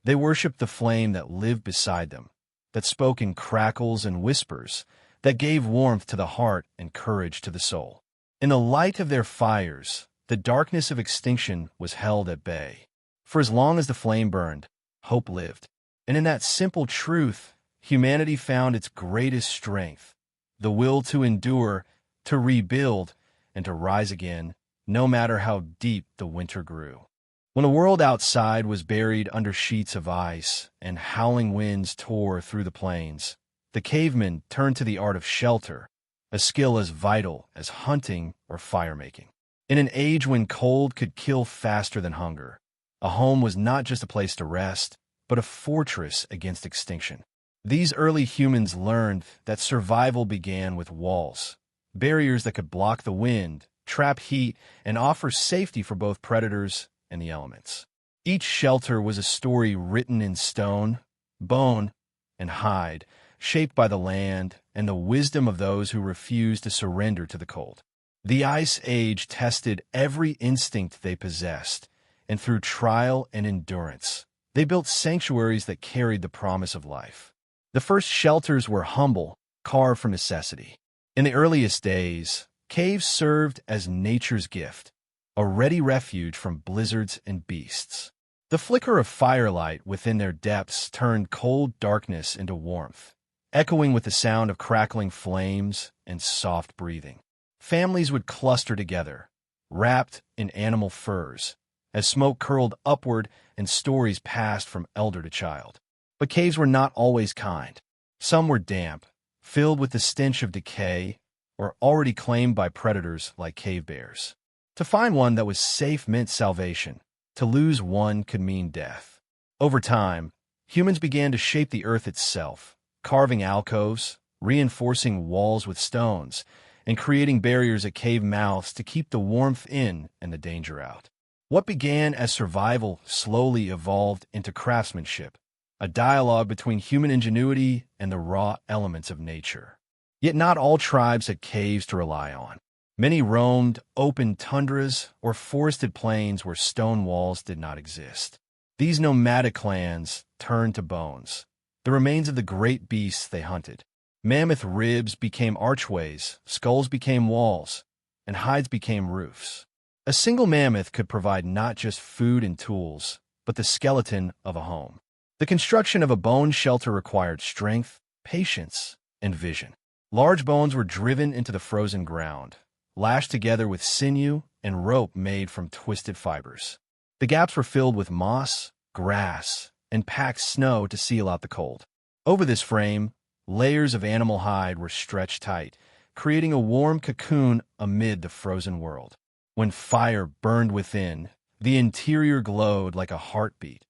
They worshipped the flame that lived beside them, that spoke in crackles and whispers, that gave warmth to the heart and courage to the soul. In the light of their fires, the darkness of extinction was held at bay. For as long as the flame burned, hope lived. And in that simple truth, humanity found its greatest strength, the will to endure, to rebuild, and to rise again, no matter how deep the winter grew. When the world outside was buried under sheets of ice and howling winds tore through the plains, the cavemen turned to the art of shelter, a skill as vital as hunting or firemaking. In an age when cold could kill faster than hunger, a home was not just a place to rest, but a fortress against extinction. These early humans learned that survival began with walls, barriers that could block the wind, trap heat, and offer safety for both predators and the elements. Each shelter was a story written in stone, bone, and hide, shaped by the land and the wisdom of those who refused to surrender to the cold. The Ice Age tested every instinct they possessed, and through trial and endurance, they built sanctuaries that carried the promise of life. The first shelters were humble, carved from necessity. In the earliest days, caves served as nature's gift, a ready refuge from blizzards and beasts. The flicker of firelight within their depths turned cold darkness into warmth, echoing with the sound of crackling flames and soft breathing. Families would cluster together, wrapped in animal furs, as smoke curled upward and stories passed from elder to child. But caves were not always kind. Some were damp, filled with the stench of decay, or already claimed by predators like cave bears. To find one that was safe meant salvation. To lose one could mean death. Over time, humans began to shape the earth itself, carving alcoves, reinforcing walls with stones, and creating barriers at cave mouths to keep the warmth in and the danger out. What began as survival slowly evolved into craftsmanship, a dialogue between human ingenuity and the raw elements of nature. Yet not all tribes had caves to rely on. Many roamed open tundras or forested plains where stone walls did not exist. These nomadic clans turned to bones, the remains of the great beasts they hunted. Mammoth ribs became archways, skulls became walls, and hides became roofs. A single mammoth could provide not just food and tools, but the skeleton of a home. The construction of a bone shelter required strength, patience, and vision. Large bones were driven into the frozen ground, lashed together with sinew and rope made from twisted fibers. The gaps were filled with moss, grass, and packed snow to seal out the cold. Over this frame, layers of animal hide were stretched tight, creating a warm cocoon amid the frozen world. When fire burned within, the interior glowed like a heartbeat,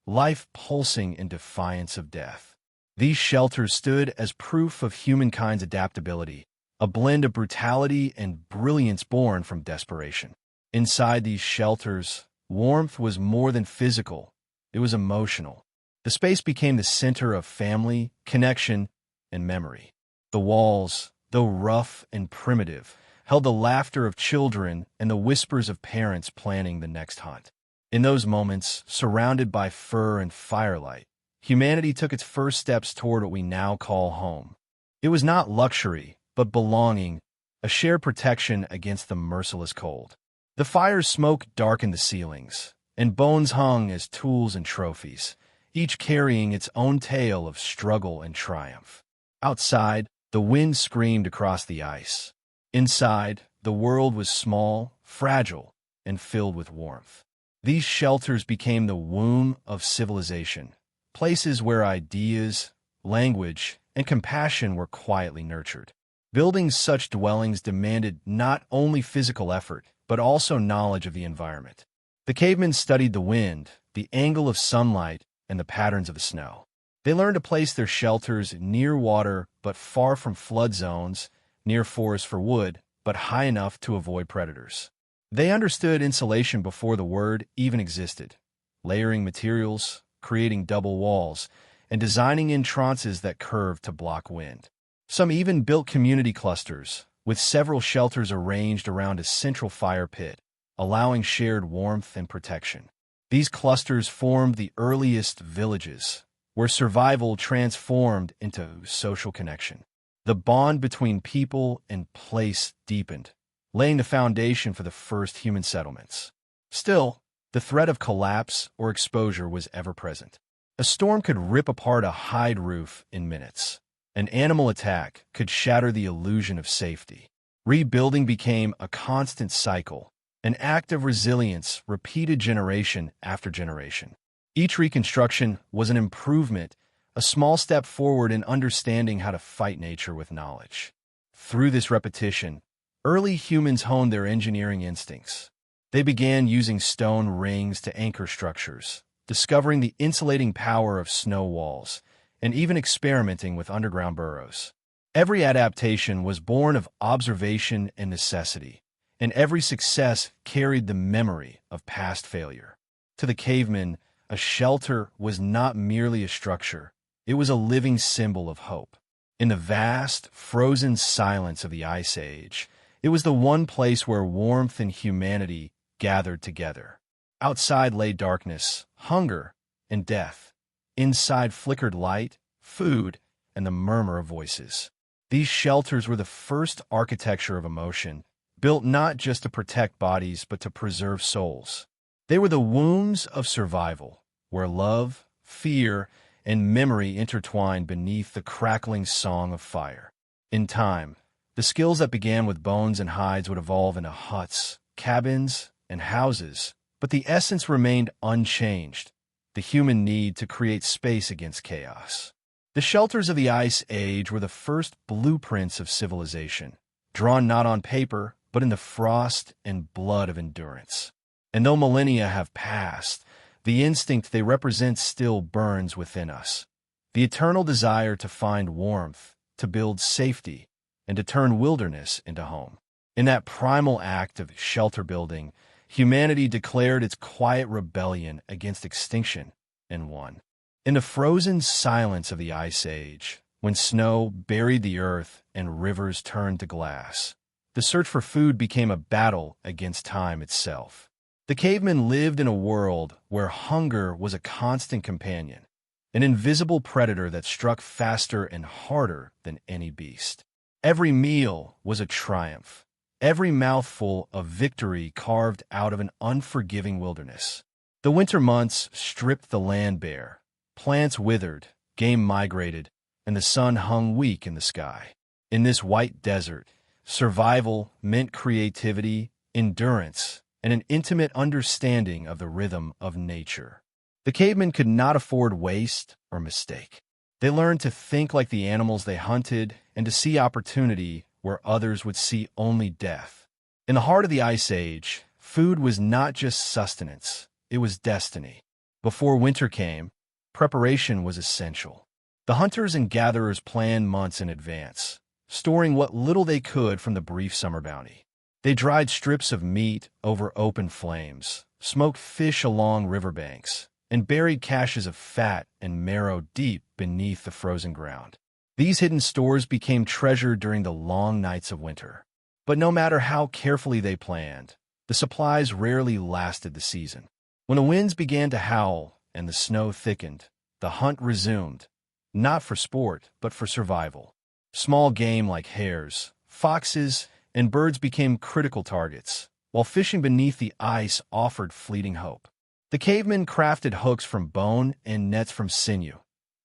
life pulsing in defiance of death. These shelters stood as proof of humankind's adaptability, a blend of brutality and brilliance born from desperation. Inside these shelters, warmth was more than physical, it was emotional. The space became the center of family, connection, and memory. The walls, though rough and primitive, held the laughter of children and the whispers of parents planning the next hunt. In those moments, surrounded by fur and firelight, humanity took its first steps toward what we now call home. It was not luxury, but belonging, a shared protection against the merciless cold. The fire's smoke darkened the ceilings, and bones hung as tools and trophies, each carrying its own tale of struggle and triumph. Outside, the wind screamed across the ice. Inside, the world was small, fragile, and filled with warmth. These shelters became the womb of civilization, places where ideas, language, and compassion were quietly nurtured. Building such dwellings demanded not only physical effort, but also knowledge of the environment. The cavemen studied the wind, the angle of sunlight, and the patterns of the snow. They learned to place their shelters near water but far from flood zones, near forests for wood, but high enough to avoid predators. They understood insulation before the word even existed, layering materials, creating double walls, and designing entrances that curved to block wind. Some even built community clusters, with several shelters arranged around a central fire pit, allowing shared warmth and protection. These clusters formed the earliest villages, where survival transformed into social connection. The bond between people and place deepened, laying the foundation for the first human settlements. Still, the threat of collapse or exposure was ever present. A storm could rip apart a hide roof in minutes. An animal attack could shatter the illusion of safety. Rebuilding became a constant cycle, an act of resilience repeated generation after generation. Each reconstruction was an improvement, a small step forward in understanding how to fight nature with knowledge. Through this repetition, early humans honed their engineering instincts. They began using stone rings to anchor structures, discovering the insulating power of snow walls, and even experimenting with underground burrows. Every adaptation was born of observation and necessity, and every success carried the memory of past failure. To the cavemen, a shelter was not merely a structure, it was a living symbol of hope. In the vast, frozen silence of the Ice Age, it was the one place where warmth and humanity gathered together. Outside lay darkness, hunger, and death. Inside flickered light, food, and the murmur of voices. These shelters were the first architecture of emotion, built not just to protect bodies but to preserve souls. They were the wombs of survival, where love, fear, and memory intertwined beneath the crackling song of fire. In time, the skills that began with bones and hides would evolve into huts, cabins, and houses, but the essence remained unchanged, the human need to create space against chaos. The shelters of the Ice Age were the first blueprints of civilization, drawn not on paper, but in the frost and blood of endurance. And though millennia have passed, the instinct they represent still burns within us. The eternal desire to find warmth, to build safety, and to turn wilderness into home. In that primal act of shelter building, humanity declared its quiet rebellion against extinction and won. In the frozen silence of the Ice Age, when snow buried the earth and rivers turned to glass, the search for food became a battle against time itself. The cavemen lived in a world where hunger was a constant companion, an invisible predator that struck faster and harder than any beast. Every meal was a triumph, every mouthful a victory carved out of an unforgiving wilderness. The winter months stripped the land bare, plants withered, game migrated, and the sun hung weak in the sky. In this white desert, survival meant creativity, endurance, and an intimate understanding of the rhythm of nature. The cavemen could not afford waste or mistake. They learned to think like the animals they hunted and to see opportunity where others would see only death. In the heart of the Ice Age, food was not just sustenance, it was destiny. Before winter came, preparation was essential. The hunters and gatherers planned months in advance, storing what little they could from the brief summer bounty. They dried strips of meat over open flames, smoked fish along riverbanks, and buried caches of fat and marrow deep beneath the frozen ground. These hidden stores became treasure during the long nights of winter. But no matter how carefully they planned, the supplies rarely lasted the season. When the winds began to howl and the snow thickened, the hunt resumed, not for sport, but for survival. Small game like hares, foxes, and birds became critical targets, while fishing beneath the ice offered fleeting hope. The cavemen crafted hooks from bone and nets from sinew,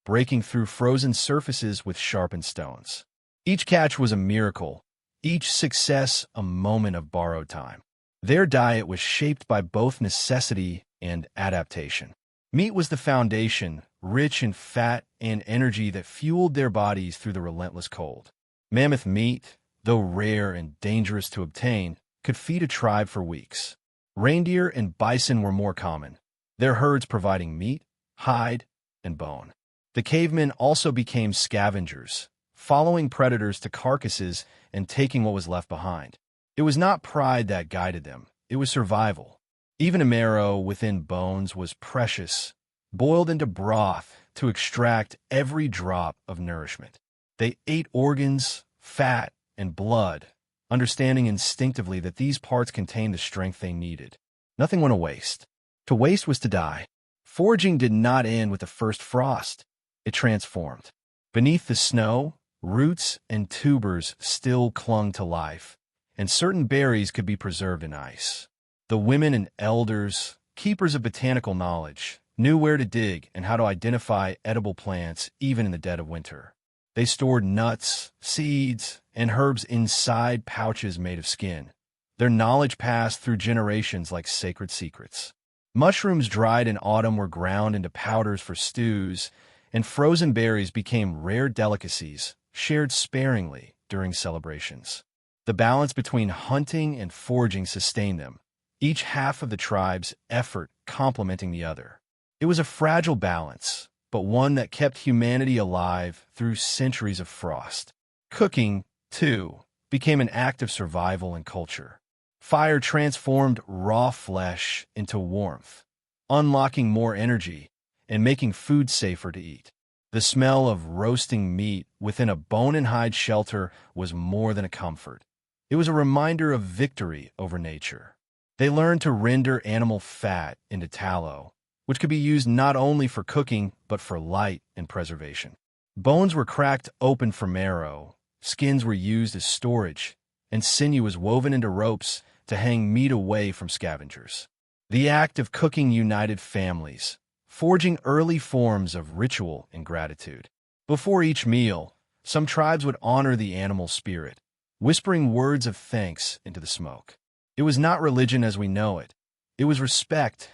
breaking through frozen surfaces with sharpened stones. Each catch was a miracle, each success a moment of borrowed time. Their diet was shaped by both necessity and adaptation. Meat was the foundation, rich in fat and energy that fueled their bodies through the relentless cold. Mammoth meat, though rare and dangerous to obtain, could feed a tribe for weeks. Reindeer and bison were more common, their herds providing meat, hide, and bone. The cavemen also became scavengers, following predators to carcasses and taking what was left behind. It was not pride that guided them, it was survival. Even a marrow within bones was precious, boiled into broth to extract every drop of nourishment. They ate organs, fat, and blood, understanding instinctively that these parts contained the strength they needed. Nothing went to waste. To waste was to die. Foraging did not end with the first frost. It transformed. Beneath the snow, roots and tubers still clung to life, and certain berries could be preserved in ice. The women and elders, keepers of botanical knowledge, knew where to dig and how to identify edible plants even in the dead of winter. They stored nuts, seeds, and herbs inside pouches made of skin. Their knowledge passed through generations like sacred secrets. Mushrooms dried in autumn were ground into powders for stews, and frozen berries became rare delicacies, shared sparingly during celebrations. The balance between hunting and foraging sustained them, each half of the tribe's effort complementing the other. It was a fragile balance, but one that kept humanity alive through centuries of frost. Cooking, too, became an act of survival and culture. Fire transformed raw flesh into warmth, unlocking more energy and making food safer to eat. The smell of roasting meat within a bone-and-hide shelter was more than a comfort. It was a reminder of victory over nature. They learned to render animal fat into tallow, which could be used not only for cooking but for light and preservation. Bones were cracked open for marrow, skins were used as storage, and sinew was woven into ropes to hang meat away from scavengers. The act of cooking united families, forging early forms of ritual and gratitude. Before each meal, some tribes would honor the animal spirit, whispering words of thanks into the smoke. It was not religion as we know it. It was respect,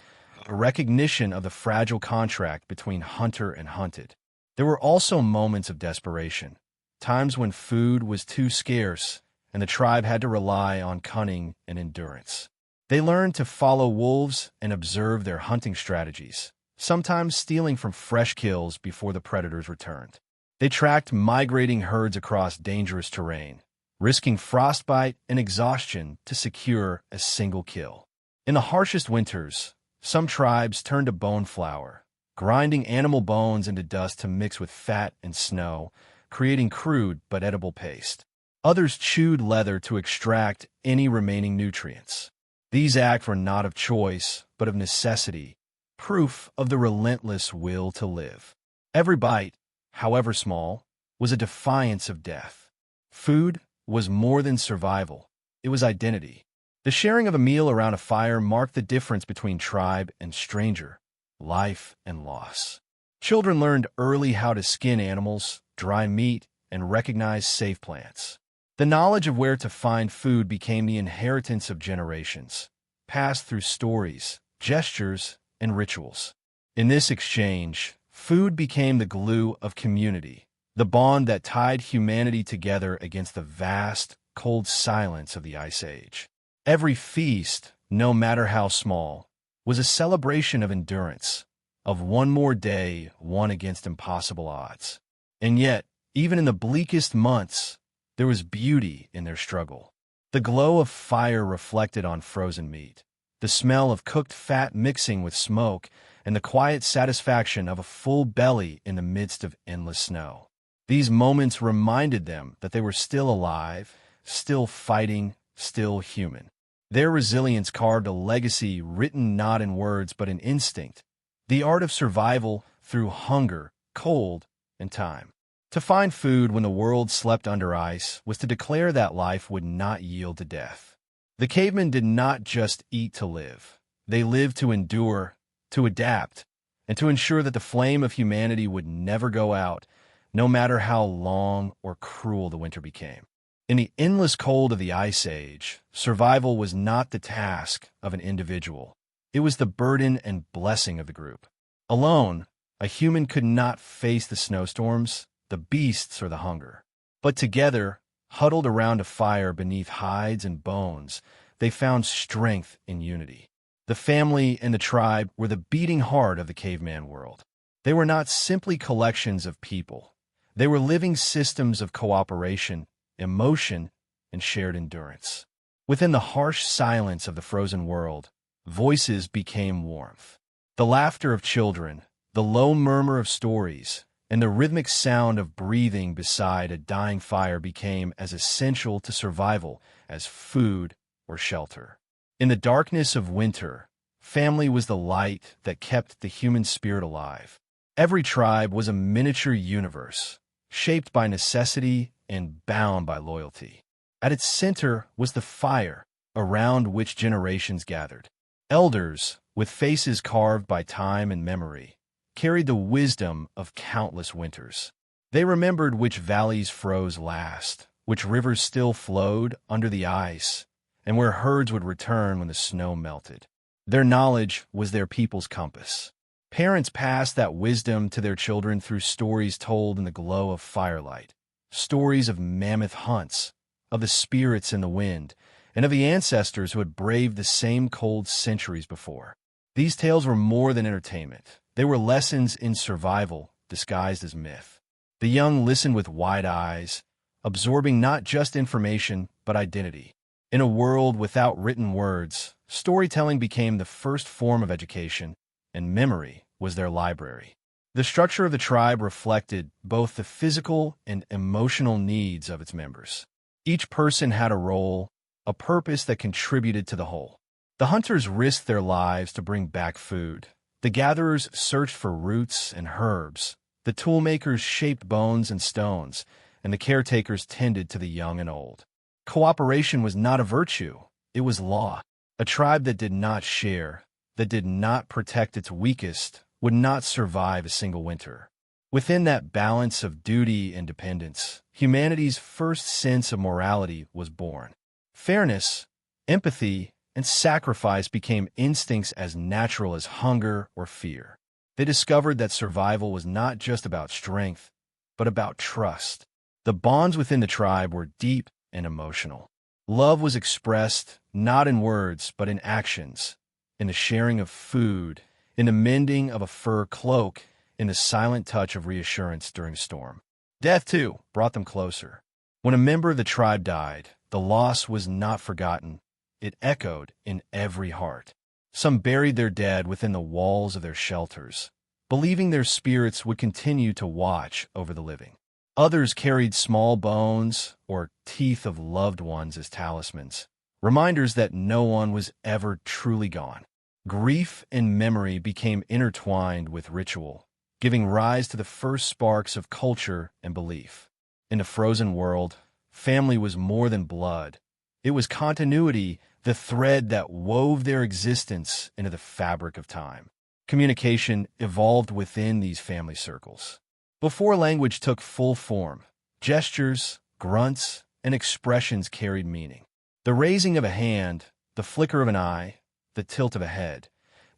a recognition of the fragile contract between hunter and hunted. There were also moments of desperation, times when food was too scarce and the tribe had to rely on cunning and endurance. They learned to follow wolves and observe their hunting strategies, sometimes stealing from fresh kills before the predators returned. They tracked migrating herds across dangerous terrain, risking frostbite and exhaustion to secure a single kill. In the harshest winters, some tribes turned to bone flour, grinding animal bones into dust to mix with fat and snow, creating crude but edible paste. Others chewed leather to extract any remaining nutrients. These acts were not of choice, but of necessity, proof of the relentless will to live. Every bite, however small, was a defiance of death. Food was more than survival. It was identity. The sharing of a meal around a fire marked the difference between tribe and stranger, life and loss. Children learned early how to skin animals, dry meat, and recognize safe plants. The knowledge of where to find food became the inheritance of generations, passed through stories, gestures, and rituals. In this exchange, food became the glue of community, the bond that tied humanity together against the vast, cold silence of the Ice Age. Every feast, no matter how small, was a celebration of endurance, of one more day won against impossible odds. And yet, even in the bleakest months, there was beauty in their struggle. The glow of fire reflected on frozen meat, the smell of cooked fat mixing with smoke, and the quiet satisfaction of a full belly in the midst of endless snow. These moments reminded them that they were still alive, still fighting, still human. Their resilience carved a legacy written not in words but in instinct, the art of survival through hunger, cold, and time. To find food when the world slept under ice was to declare that life would not yield to death. The cavemen did not just eat to live. They lived to endure, to adapt, and to ensure that the flame of humanity would never go out, no matter how long or cruel the winter became. In the endless cold of the Ice Age, survival was not the task of an individual. It was the burden and blessing of the group. Alone, a human could not face the snowstorms, the beasts, or the hunger. But together, huddled around a fire beneath hides and bones, they found strength in unity. The family and the tribe were the beating heart of the caveman world. They were not simply collections of people. They were living systems of cooperation, emotion, and shared endurance. Within the harsh silence of the frozen world, voices became warmth. The laughter of children, the low murmur of stories, and the rhythmic sound of breathing beside a dying fire became as essential to survival as food or shelter. In the darkness of winter, family was the light that kept the human spirit alive. Every tribe was a miniature universe, shaped by necessity and bound by loyalty. At its center was the fire, around which generations gathered. Elders, with faces carved by time and memory, carried the wisdom of countless winters. They remembered which valleys froze last, which rivers still flowed under the ice, and where herds would return when the snow melted. Their knowledge was their people's compass. Parents passed that wisdom to their children through stories told in the glow of firelight, stories of mammoth hunts, of the spirits in the wind, and of the ancestors who had braved the same cold centuries before. These tales were more than entertainment. They were lessons in survival disguised as myth. The young listened with wide eyes, absorbing not just information but identity. In a world without written words, storytelling became the first form of education, and memory was their library. The structure of the tribe reflected both the physical and emotional needs of its members. Each person had a role, a purpose that contributed to the whole. The hunters risked their lives to bring back food. The gatherers searched for roots and herbs. The toolmakers shaped bones and stones, and the caretakers tended to the young and old. Cooperation was not a virtue, it was law. A tribe that did not share, that did not protect its weakest, would not survive a single winter. Within that balance of duty and dependence, humanity's first sense of morality was born. Fairness, empathy, and sacrifice became instincts as natural as hunger or fear. They discovered that survival was not just about strength, but about trust. The bonds within the tribe were deep and emotional. Love was expressed not in words, but in actions, in the sharing of food, in the mending of a fur cloak, in the silent touch of reassurance during a storm. Death, too, brought them closer. When a member of the tribe died, the loss was not forgotten. It echoed in every heart. Some buried their dead within the walls of their shelters, believing their spirits would continue to watch over the living. Others carried small bones or teeth of loved ones as talismans, reminders that no one was ever truly gone. Grief and memory became intertwined with ritual, giving rise to the first sparks of culture and belief. In the frozen world, family was more than blood. It was continuity, the thread that wove their existence into the fabric of time. Communication evolved within these family circles. Before language took full form, gestures, grunts, and expressions carried meaning. The raising of a hand, the flicker of an eye, the tilt of a head,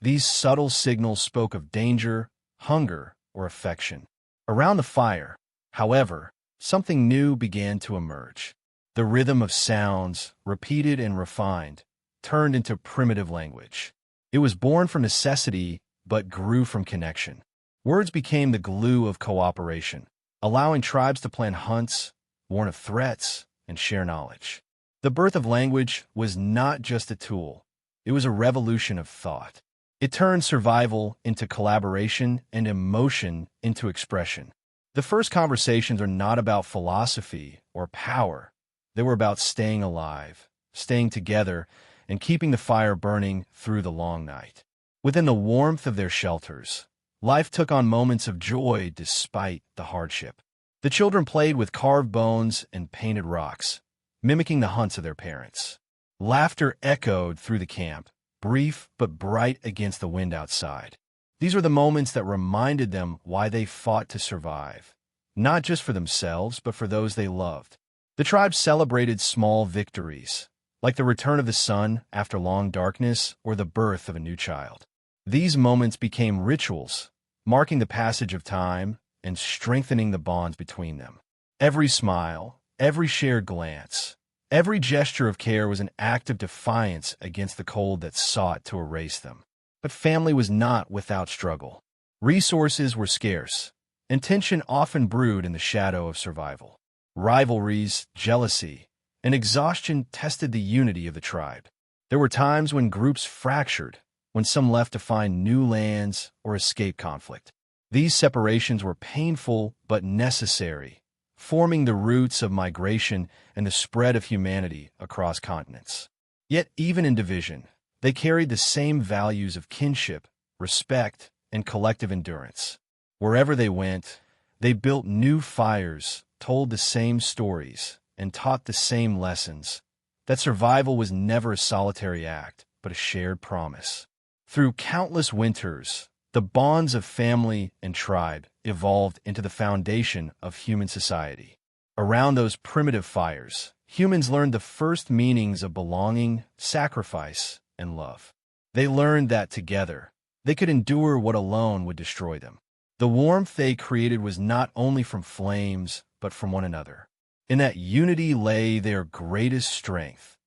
these subtle signals spoke of danger, hunger, or affection. Around the fire, however, something new began to emerge. The rhythm of sounds, repeated and refined, turned into primitive language. It was born from necessity, but grew from connection. Words became the glue of cooperation, allowing tribes to plan hunts, warn of threats, and share knowledge. The birth of language was not just a tool. It was a revolution of thought. It turned survival into collaboration and emotion into expression. The first conversations are not about philosophy or power. They were about staying alive, staying together, and keeping the fire burning through the long night. Within the warmth of their shelters, life took on moments of joy despite the hardship. The children played with carved bones and painted rocks, mimicking the hunts of their parents. Laughter echoed through the camp, brief but bright against the wind outside. These were the moments that reminded them why they fought to survive, not just for themselves, but for those they loved. The tribe celebrated small victories, like the return of the sun after long darkness or the birth of a new child. These moments became rituals, marking the passage of time and strengthening the bonds between them. Every smile, every shared glance, every gesture of care was an act of defiance against the cold that sought to erase them. But family was not without struggle. Resources were scarce, and tension often brewed in the shadow of survival. Rivalries, jealousy, and exhaustion tested the unity of the tribe. There were times when groups fractured, when some left to find new lands or escape conflict. These separations were painful but necessary, forming the roots of migration and the spread of humanity across continents. Yet even in division, they carried the same values of kinship, respect, and collective endurance. Wherever they went, they built new fires, told the same stories, and taught the same lessons, that survival was never a solitary act, but a shared promise. Through countless winters, the bonds of family and tribe evolved into the foundation of human society. Around those primitive fires, humans learned the first meanings of belonging, sacrifice, and love. They learned that together, they could endure what alone would destroy them. The warmth they created was not only from flames, but from one another. In that unity lay their greatest strength,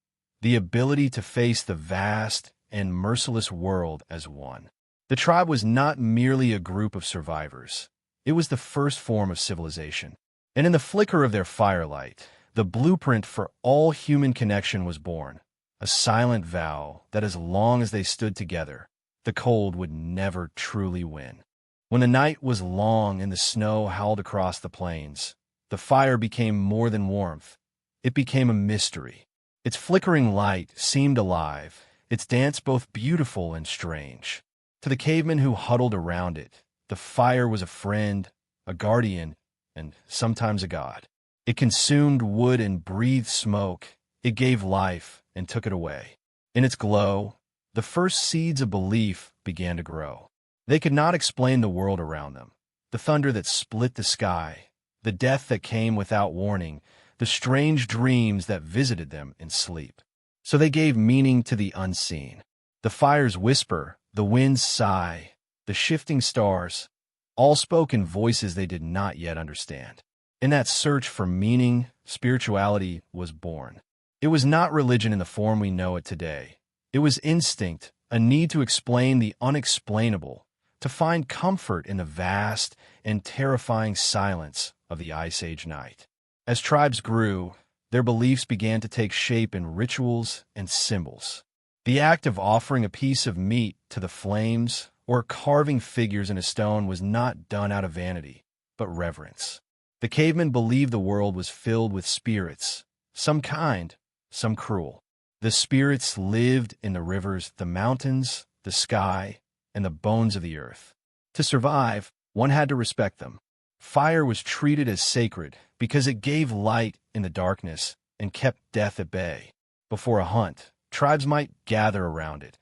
the ability to face the vast and merciless world as one. The tribe was not merely a group of survivors. It was the first form of civilization. And in the flicker of their firelight, The blueprint for all human connection was born, a silent vow that as long as they stood together, the cold would never truly win. When the night was long and the snow howled across the plains, the fire became more than warmth. It became a mystery. Its flickering light seemed alive, its dance both beautiful and strange. To the cavemen who huddled around it, the fire was a friend, a guardian, and sometimes a god. It consumed wood and breathed smoke. It gave life and took it away. In its glow, the first seeds of belief began to grow. They could not explain the world around them. The thunder that split the sky, the death that came without warning, the strange dreams that visited them in sleep. So they gave meaning to the unseen. The fire's whisper, the wind's sigh, the shifting stars, all spoke in voices they did not yet understand. In that search for meaning, spirituality was born. It was not religion in the form we know it today. It was instinct, a need to explain the unexplainable, to find comfort in the vast and terrifying silence of the Ice Age night. As tribes grew, their beliefs began to take shape in rituals and symbols. The act of offering a piece of meat to the flames or carving figures in a stone was not done out of vanity, but reverence. The cavemen believed the world was filled with spirits, some kind, some cruel. The spirits lived in the rivers, the mountains, the sky, and the bones of the earth. To survive, one had to respect them. Fire was treated as sacred because it gave light in the darkness and kept death at bay. Before a hunt, tribes might gather around it,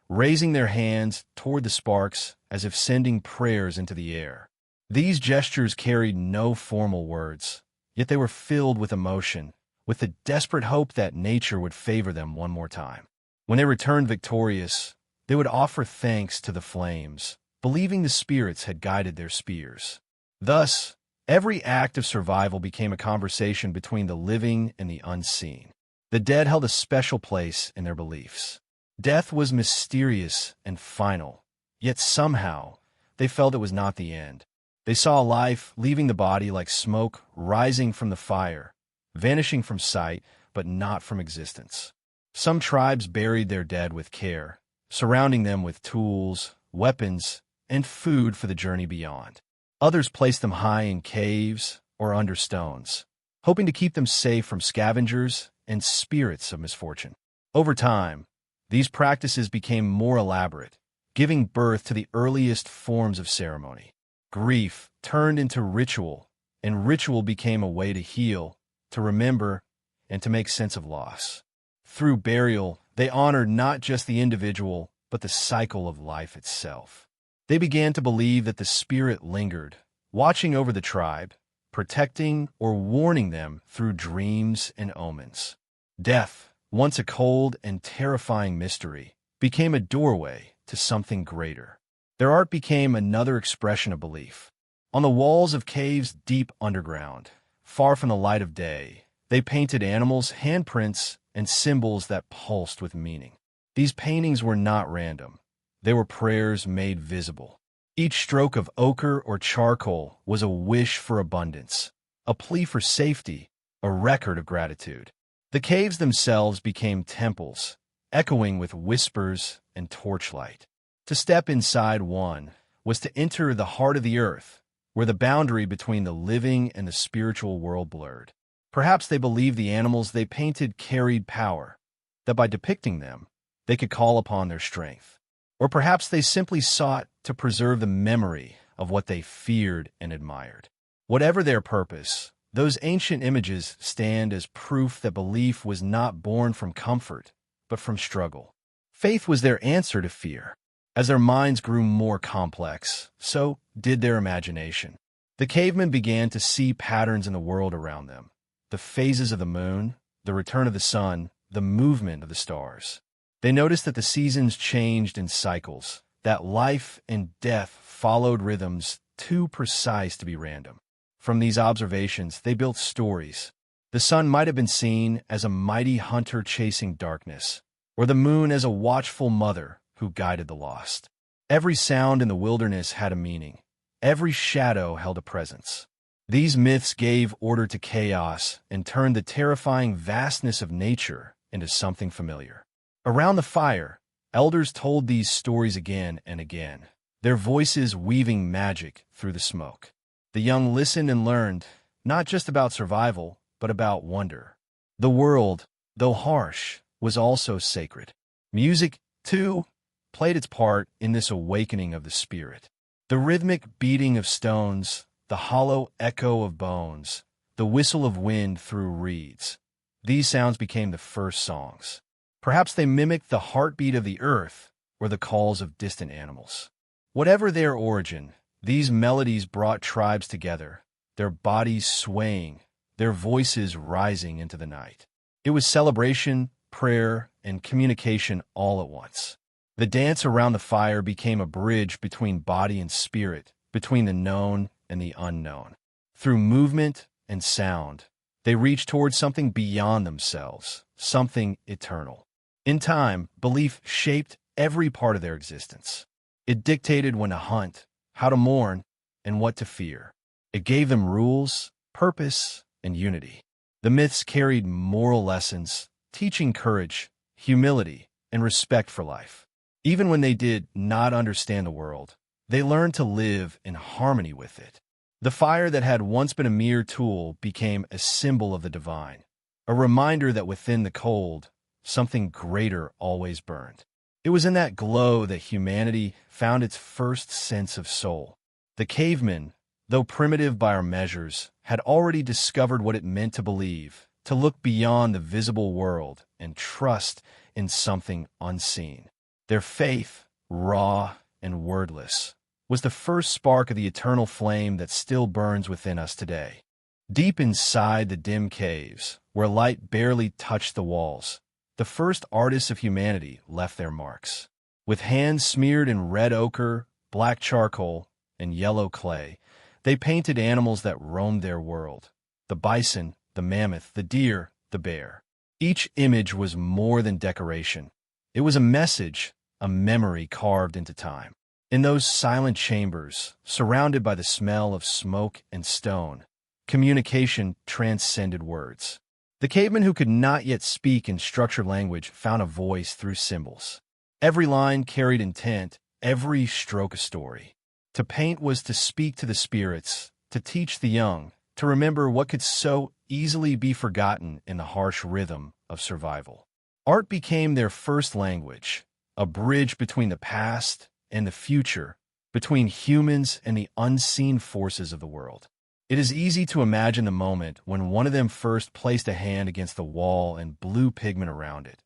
raising their hands toward the sparks as if sending prayers into the air. These gestures carried no formal words, yet they were filled with emotion, with the desperate hope that nature would favor them one more time. When they returned victorious, they would offer thanks to the flames, believing the spirits had guided their spears. Thus, every act of survival became a conversation between the living and the unseen. The dead held a special place in their beliefs. Death was mysterious and final, yet somehow they felt it was not the end. They saw life leaving the body like smoke rising from the fire, vanishing from sight, but not from existence. Some tribes buried their dead with care, surrounding them with tools, weapons, and food for the journey beyond. Others placed them high in caves or under stones, hoping to keep them safe from scavengers and spirits of misfortune. Over time, these practices became more elaborate, giving birth to the earliest forms of ceremony. Grief turned into ritual, and ritual became a way to heal, to remember, and to make sense of loss. Through burial, they honored not just the individual, but the cycle of life itself. They began to believe that the spirit lingered, watching over the tribe, protecting or warning them through dreams and omens. Death, once a cold and terrifying mystery, became a doorway to something greater. Their art became another expression of belief. On the walls of caves deep underground, far from the light of day, they painted animals, handprints, and symbols that pulsed with meaning. These paintings were not random. They were prayers made visible. Each stroke of ochre or charcoal was a wish for abundance, a plea for safety, a record of gratitude. The caves themselves became temples, echoing with whispers and torchlight. To step inside one was to enter the heart of the earth, where the boundary between the living and the spiritual world blurred. Perhaps they believed the animals they painted carried power, that by depicting them, they could call upon their strength. Or perhaps they simply sought to preserve the memory of what they feared and admired. Whatever their purpose, those ancient images stand as proof that belief was not born from comfort, but from struggle. Faith was their answer to fear. As their minds grew more complex, so did their imagination. The cavemen began to see patterns in the world around them, the phases of the moon, the return of the sun, the movement of the stars. They noticed that the seasons changed in cycles, that life and death followed rhythms too precise to be random. From these observations, they built stories. The sun might have been seen as a mighty hunter chasing darkness, or the moon as a watchful mother who guided the lost. Every sound in the wilderness had a meaning. Every shadow held a presence. These myths gave order to chaos and turned the terrifying vastness of nature into something familiar. Around the fire, elders told these stories again and again, their voices weaving magic through the smoke. The young listened and learned, not just about survival, but about wonder. The world, though harsh, was also sacred. Music, too, played its part in this awakening of the spirit. The rhythmic beating of stones, the hollow echo of bones, the whistle of wind through reeds. These sounds became the first songs. Perhaps they mimicked the heartbeat of the earth or the calls of distant animals. Whatever their origin, these melodies brought tribes together, their bodies swaying, their voices rising into the night. It was celebration, prayer, and communication all at once. The dance around the fire became a bridge between body and spirit, between the known and the unknown. Through movement and sound, they reached towards something beyond themselves, something eternal. In time, belief shaped every part of their existence. It dictated when to hunt, how to mourn, and what to fear. It gave them rules, purpose, and unity. The myths carried moral lessons, teaching courage, humility, and respect for life. Even when they did not understand the world, they learned to live in harmony with it. The fire that had once been a mere tool became a symbol of the divine, a reminder that within the cold, something greater always burned. It was in that glow that humanity found its first sense of soul. The cavemen, though primitive by our measures, had already discovered what it meant to believe, to look beyond the visible world and trust in something unseen. Their faith, raw and wordless, was the first spark of the eternal flame that still burns within us today. Deep inside the dim caves, where light barely touched the walls, the first artists of humanity left their marks. With hands smeared in red ochre, black charcoal, and yellow clay, they painted animals that roamed their world: the bison, the mammoth, the deer, the bear. Each image was more than decoration. It was a message, a memory carved into time. In those silent chambers, surrounded by the smell of smoke and stone, communication transcended words. The cavemen who could not yet speak in structured language found a voice through symbols. Every line carried intent, every stroke a story. To paint was to speak to the spirits, to teach the young, to remember what could so easily be forgotten in the harsh rhythm of survival. Art became their first language, a bridge between the past and the future, between humans and the unseen forces of the world. It is easy to imagine the moment when one of them first placed a hand against the wall and blew pigment around it,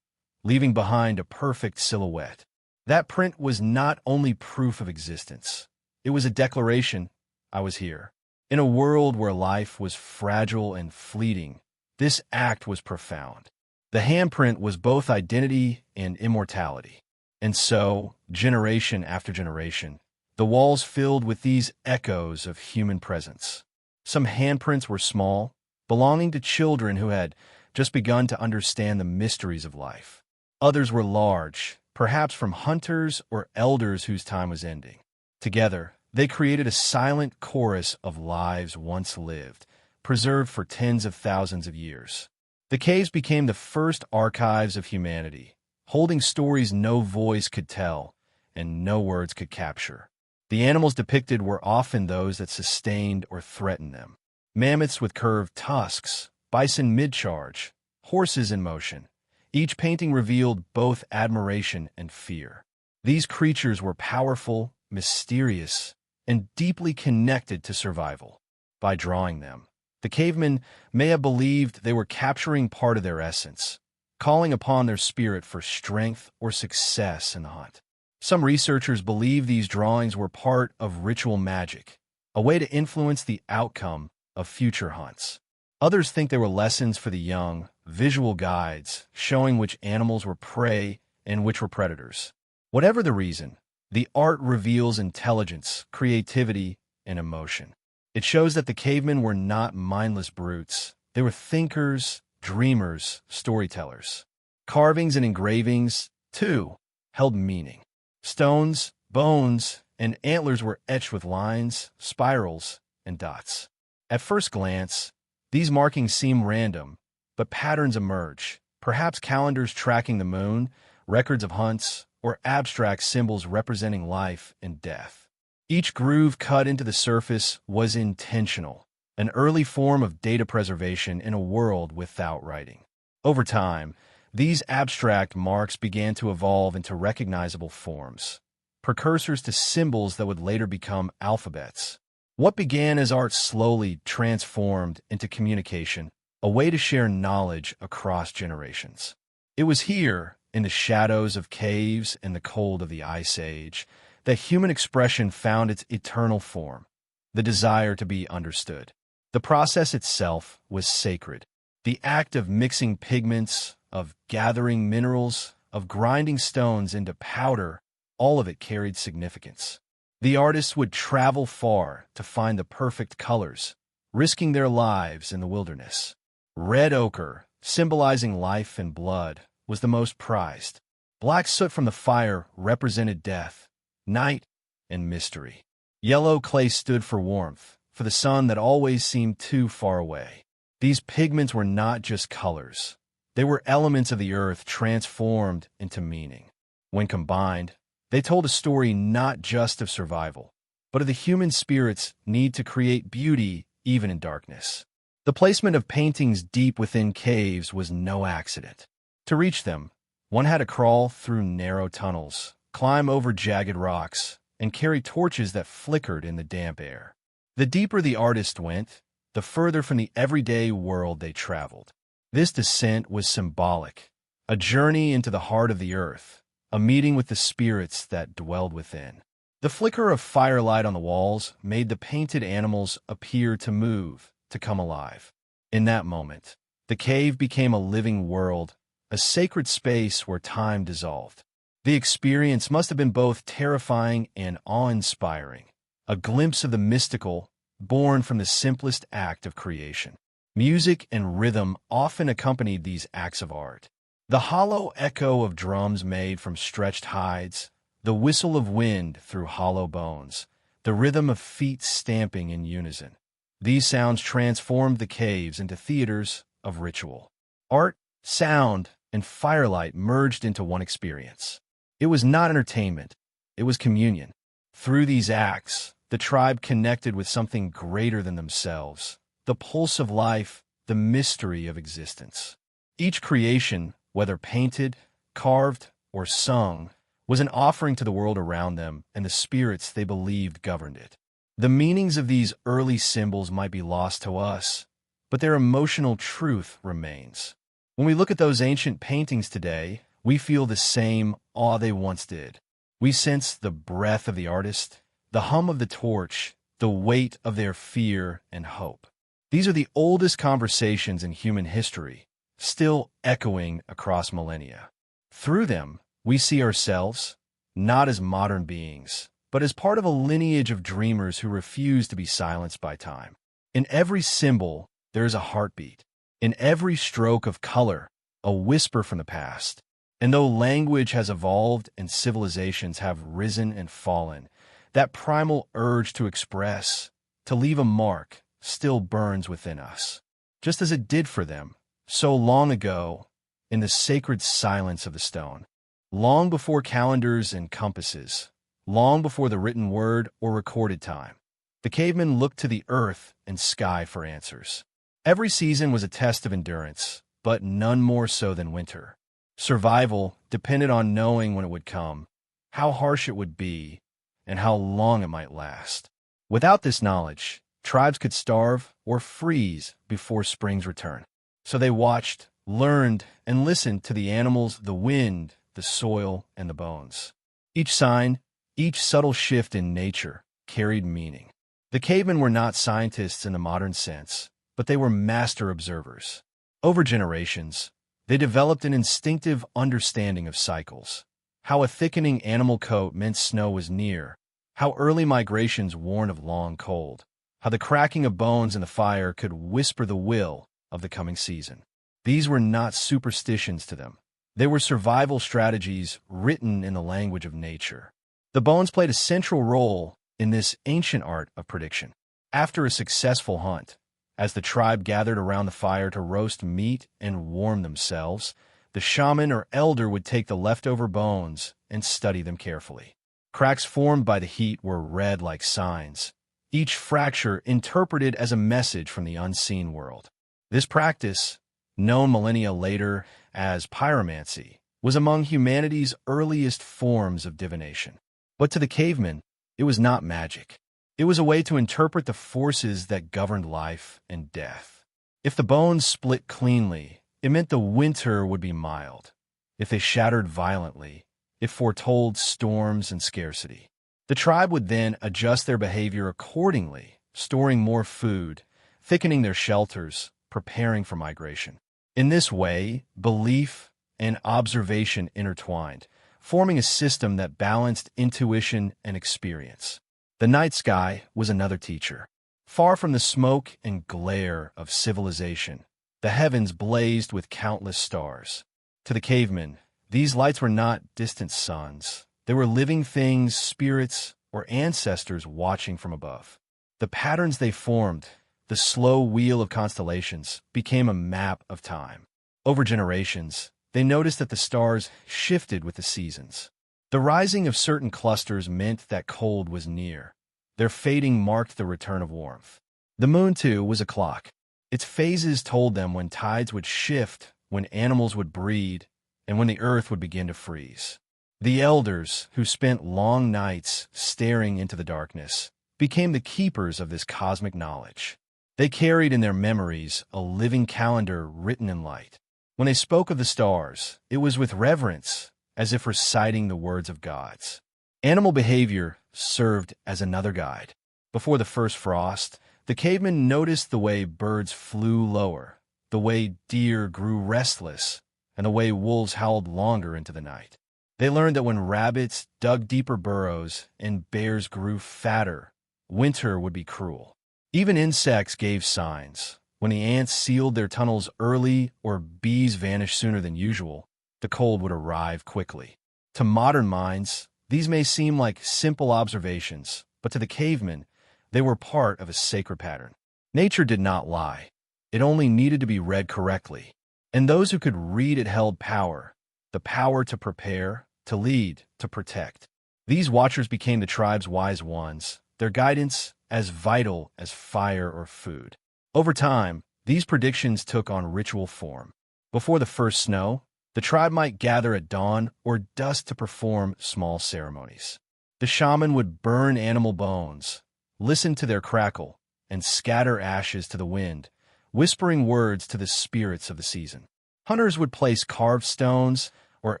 leaving behind a perfect silhouette. That print was not only proof of existence, it was a declaration: I was here. In a world where life was fragile and fleeting, this act was profound. The handprint was both identity and immortality. And so, generation after generation, the walls filled with these echoes of human presence. Some handprints were small, belonging to children who had just begun to understand the mysteries of life. Others were large, perhaps from hunters or elders whose time was ending. Together, they created a silent chorus of lives once lived, preserved for tens of thousands of years. The caves became the first archives of humanity, holding stories no voice could tell and no words could capture. The animals depicted were often those that sustained or threatened them. Mammoths with curved tusks, bison mid-charge, horses in motion. Each painting revealed both admiration and fear. These creatures were powerful, mysterious, and deeply connected to survival. By drawing them, the cavemen may have believed they were capturing part of their essence, calling upon their spirit for strength or success in the hunt. Some researchers believe these drawings were part of ritual magic, a way to influence the outcome of future hunts. Others think they were lessons for the young, visual guides, showing which animals were prey and which were predators. Whatever the reason, the art reveals intelligence, creativity, and emotion. It shows that the cavemen were not mindless brutes. They were thinkers, dreamers, storytellers. Carvings and engravings, too, held meaning. Stones, bones, and antlers were etched with lines, spirals, and dots. At first glance, these markings seem random, but patterns emerge, perhaps calendars tracking the moon, records of hunts, or abstract symbols representing life and death. Each groove cut into the surface was intentional, an early form of data preservation in a world without writing. Over time, these abstract marks began to evolve into recognizable forms, precursors to symbols that would later become alphabets. What began as art slowly transformed into communication, a way to share knowledge across generations. It was here, in the shadows of caves and the cold of the Ice Age, that human expression found its eternal form, the desire to be understood. The process itself was sacred. The act of mixing pigments, of gathering minerals, of grinding stones into powder, all of it carried significance. The artists would travel far to find the perfect colors, risking their lives in the wilderness. Red ochre, symbolizing life and blood, was the most prized. Black soot from the fire represented death, night, and mystery. Yellow clay stood for warmth, for the sun that always seemed too far away. These pigments were not just colors. They were elements of the earth transformed into meaning. When combined, they told a story not just of survival, but of the human spirit's need to create beauty even in darkness. The placement of paintings deep within caves was no accident. To reach them, one had to crawl through narrow tunnels, climb over jagged rocks, and carry torches that flickered in the damp air. The deeper the artist went, the further from the everyday world they traveled. This descent was symbolic, a journey into the heart of the earth, a meeting with the spirits that dwelled within. The flicker of firelight on the walls made the painted animals appear to move, to come alive. In that moment, the cave became a living world, a sacred space where time dissolved. The experience must have been both terrifying and awe-inspiring, a glimpse of the mystical, born from the simplest act of creation. Music and rhythm often accompanied these acts of art. The hollow echo of drums made from stretched hides, the whistle of wind through hollow bones, the rhythm of feet stamping in unison. These sounds transformed the caves into theaters of ritual. Art, sound, and firelight merged into one experience. It was not entertainment, it was communion. Through these acts, the tribe connected with something greater than themselves, the pulse of life, the mystery of existence. Each creation, whether painted, carved, or sung, was an offering to the world around them and the spirits they believed governed it. The meanings of these early symbols might be lost to us, but their emotional truth remains. When we look at those ancient paintings today, we feel the same awe they once did. We sense the breath of the artist, the hum of the torch, the weight of their fear and hope. These are the oldest conversations in human history, still echoing across millennia. Through them, we see ourselves, not as modern beings, but as part of a lineage of dreamers who refuse to be silenced by time. In every symbol, there is a heartbeat. In every stroke of color, a whisper from the past. And though language has evolved and civilizations have risen and fallen, that primal urge to express, to leave a mark, still burns within us. Just as it did for them, so long ago, in the sacred silence of the stone. Long before calendars and compasses, long before the written word or recorded time, the cavemen looked to the earth and sky for answers. Every season was a test of endurance, but none more so than winter. Survival depended on knowing when it would come, how harsh it would be, and how long it might last. Without this knowledge, tribes could starve or freeze before spring's return. So they watched, learned, and listened to the animals, the wind, the soil, and the bones. Each sign, each subtle shift in nature, carried meaning. The cavemen were not scientists in the modern sense, but they were master observers. Over generations, they developed an instinctive understanding of cycles, how a thickening animal coat meant snow was near, how early migrations warned of long cold, how the cracking of bones in the fire could whisper the will of the coming season. These were not superstitions to them. They were survival strategies written in the language of nature. The bones played a central role in this ancient art of prediction. After a successful hunt, as the tribe gathered around the fire to roast meat and warm themselves, the shaman or elder would take the leftover bones and study them carefully. Cracks formed by the heat were read like signs, each fracture interpreted as a message from the unseen world. This practice, known millennia later as pyromancy, was among humanity's earliest forms of divination. But to the cavemen, it was not magic. It was a way to interpret the forces that governed life and death. If the bones split cleanly, it meant the winter would be mild. If they shattered violently, it foretold storms and scarcity. The tribe would then adjust their behavior accordingly, storing more food, thickening their shelters, preparing for migration. In this way, belief and observation intertwined, forming a system that balanced intuition and experience. The night sky was another teacher. Far from the smoke and glare of civilization, the heavens blazed with countless stars. To the cavemen, these lights were not distant suns. They were living things, spirits, or ancestors watching from above. The patterns they formed, the slow wheel of constellations, became a map of time. Over generations, they noticed that the stars shifted with the seasons. The rising of certain clusters meant that cold was near. Their fading marked the return of warmth. The moon, too, was a clock. Its phases told them when tides would shift, when animals would breed, and when the earth would begin to freeze. The elders, who spent long nights staring into the darkness, became the keepers of this cosmic knowledge. They carried in their memories a living calendar written in light. When they spoke of the stars, it was with reverence, as if reciting the words of gods. Animal behavior served as another guide. Before the first frost, the cavemen noticed the way birds flew lower, the way deer grew restless, and the way wolves howled longer into the night. They learned that when rabbits dug deeper burrows and bears grew fatter, winter would be cruel. Even insects gave signs. When the ants sealed their tunnels early or bees vanished sooner than usual, the cold would arrive quickly. To modern minds, these may seem like simple observations, but to the cavemen, they were part of a sacred pattern. Nature did not lie. It only needed to be read correctly. And those who could read it held power, the power to prepare, to lead, to protect. These watchers became the tribe's wise ones, their guidance as vital as fire or food. Over time, these predictions took on ritual form. Before the first snow, the tribe might gather at dawn or dusk to perform small ceremonies. The shaman would burn animal bones, listen to their crackle, and scatter ashes to the wind, whispering words to the spirits of the season. Hunters would place carved stones or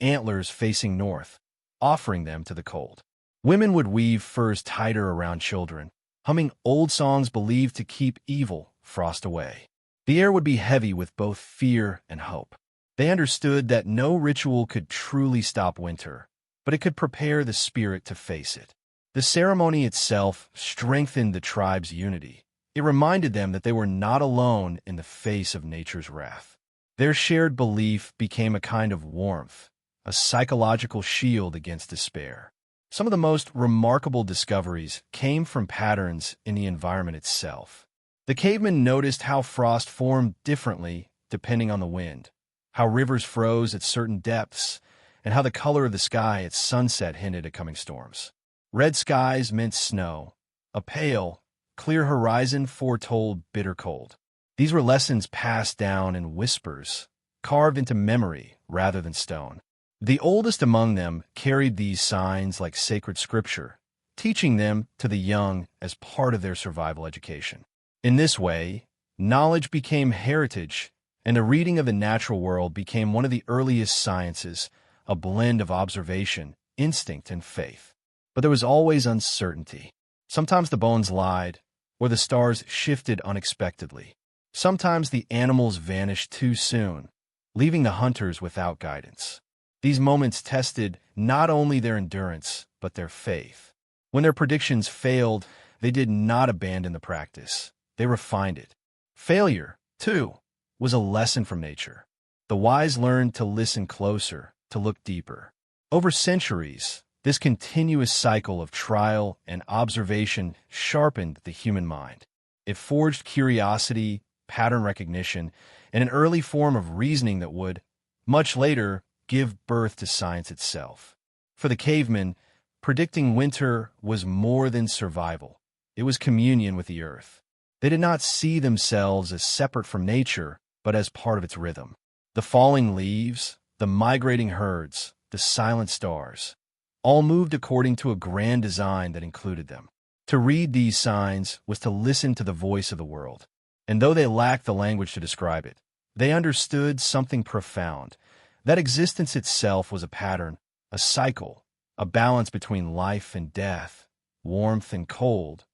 antlers facing north, offering them to the cold. Women would weave furs tighter around children, humming old songs believed to keep evil frost away. The air would be heavy with both fear and hope. They understood that no ritual could truly stop winter, but it could prepare the spirit to face it. The ceremony itself strengthened the tribe's unity. It reminded them that they were not alone in the face of nature's wrath. Their shared belief became a kind of warmth, a psychological shield against despair. Some of the most remarkable discoveries came from patterns in the environment itself. The cavemen noticed how frost formed differently depending on the wind, how rivers froze at certain depths, and how the color of the sky at sunset hinted at coming storms. Red skies meant snow. A pale, clear horizon foretold bitter cold. These were lessons passed down in whispers, carved into memory rather than stone. The oldest among them carried these signs like sacred scripture, teaching them to the young as part of their survival education. In this way, knowledge became heritage, and the reading of the natural world became one of the earliest sciences, a blend of observation, instinct, and faith. But there was always uncertainty. Sometimes the bones lied, or the stars shifted unexpectedly. Sometimes the animals vanished too soon, leaving the hunters without guidance. These moments tested not only their endurance, but their faith. When their predictions failed, they did not abandon the practice. They refined it. Failure, too, was a lesson from nature. The wise learned to listen closer, to look deeper. Over centuries, this continuous cycle of trial and observation sharpened the human mind. It forged curiosity, pattern recognition, and an early form of reasoning that would, much later, give birth to science itself. For the cavemen, predicting winter was more than survival. It was communion with the earth. They did not see themselves as separate from nature, but as part of its rhythm. The falling leaves, the migrating herds, the silent stars, all moved according to a grand design that included them. To read these signs was to listen to the voice of the world. And though they lacked the language to describe it, they understood something profound. That existence itself was a pattern, a cycle, a balance between life and death, warmth and cold,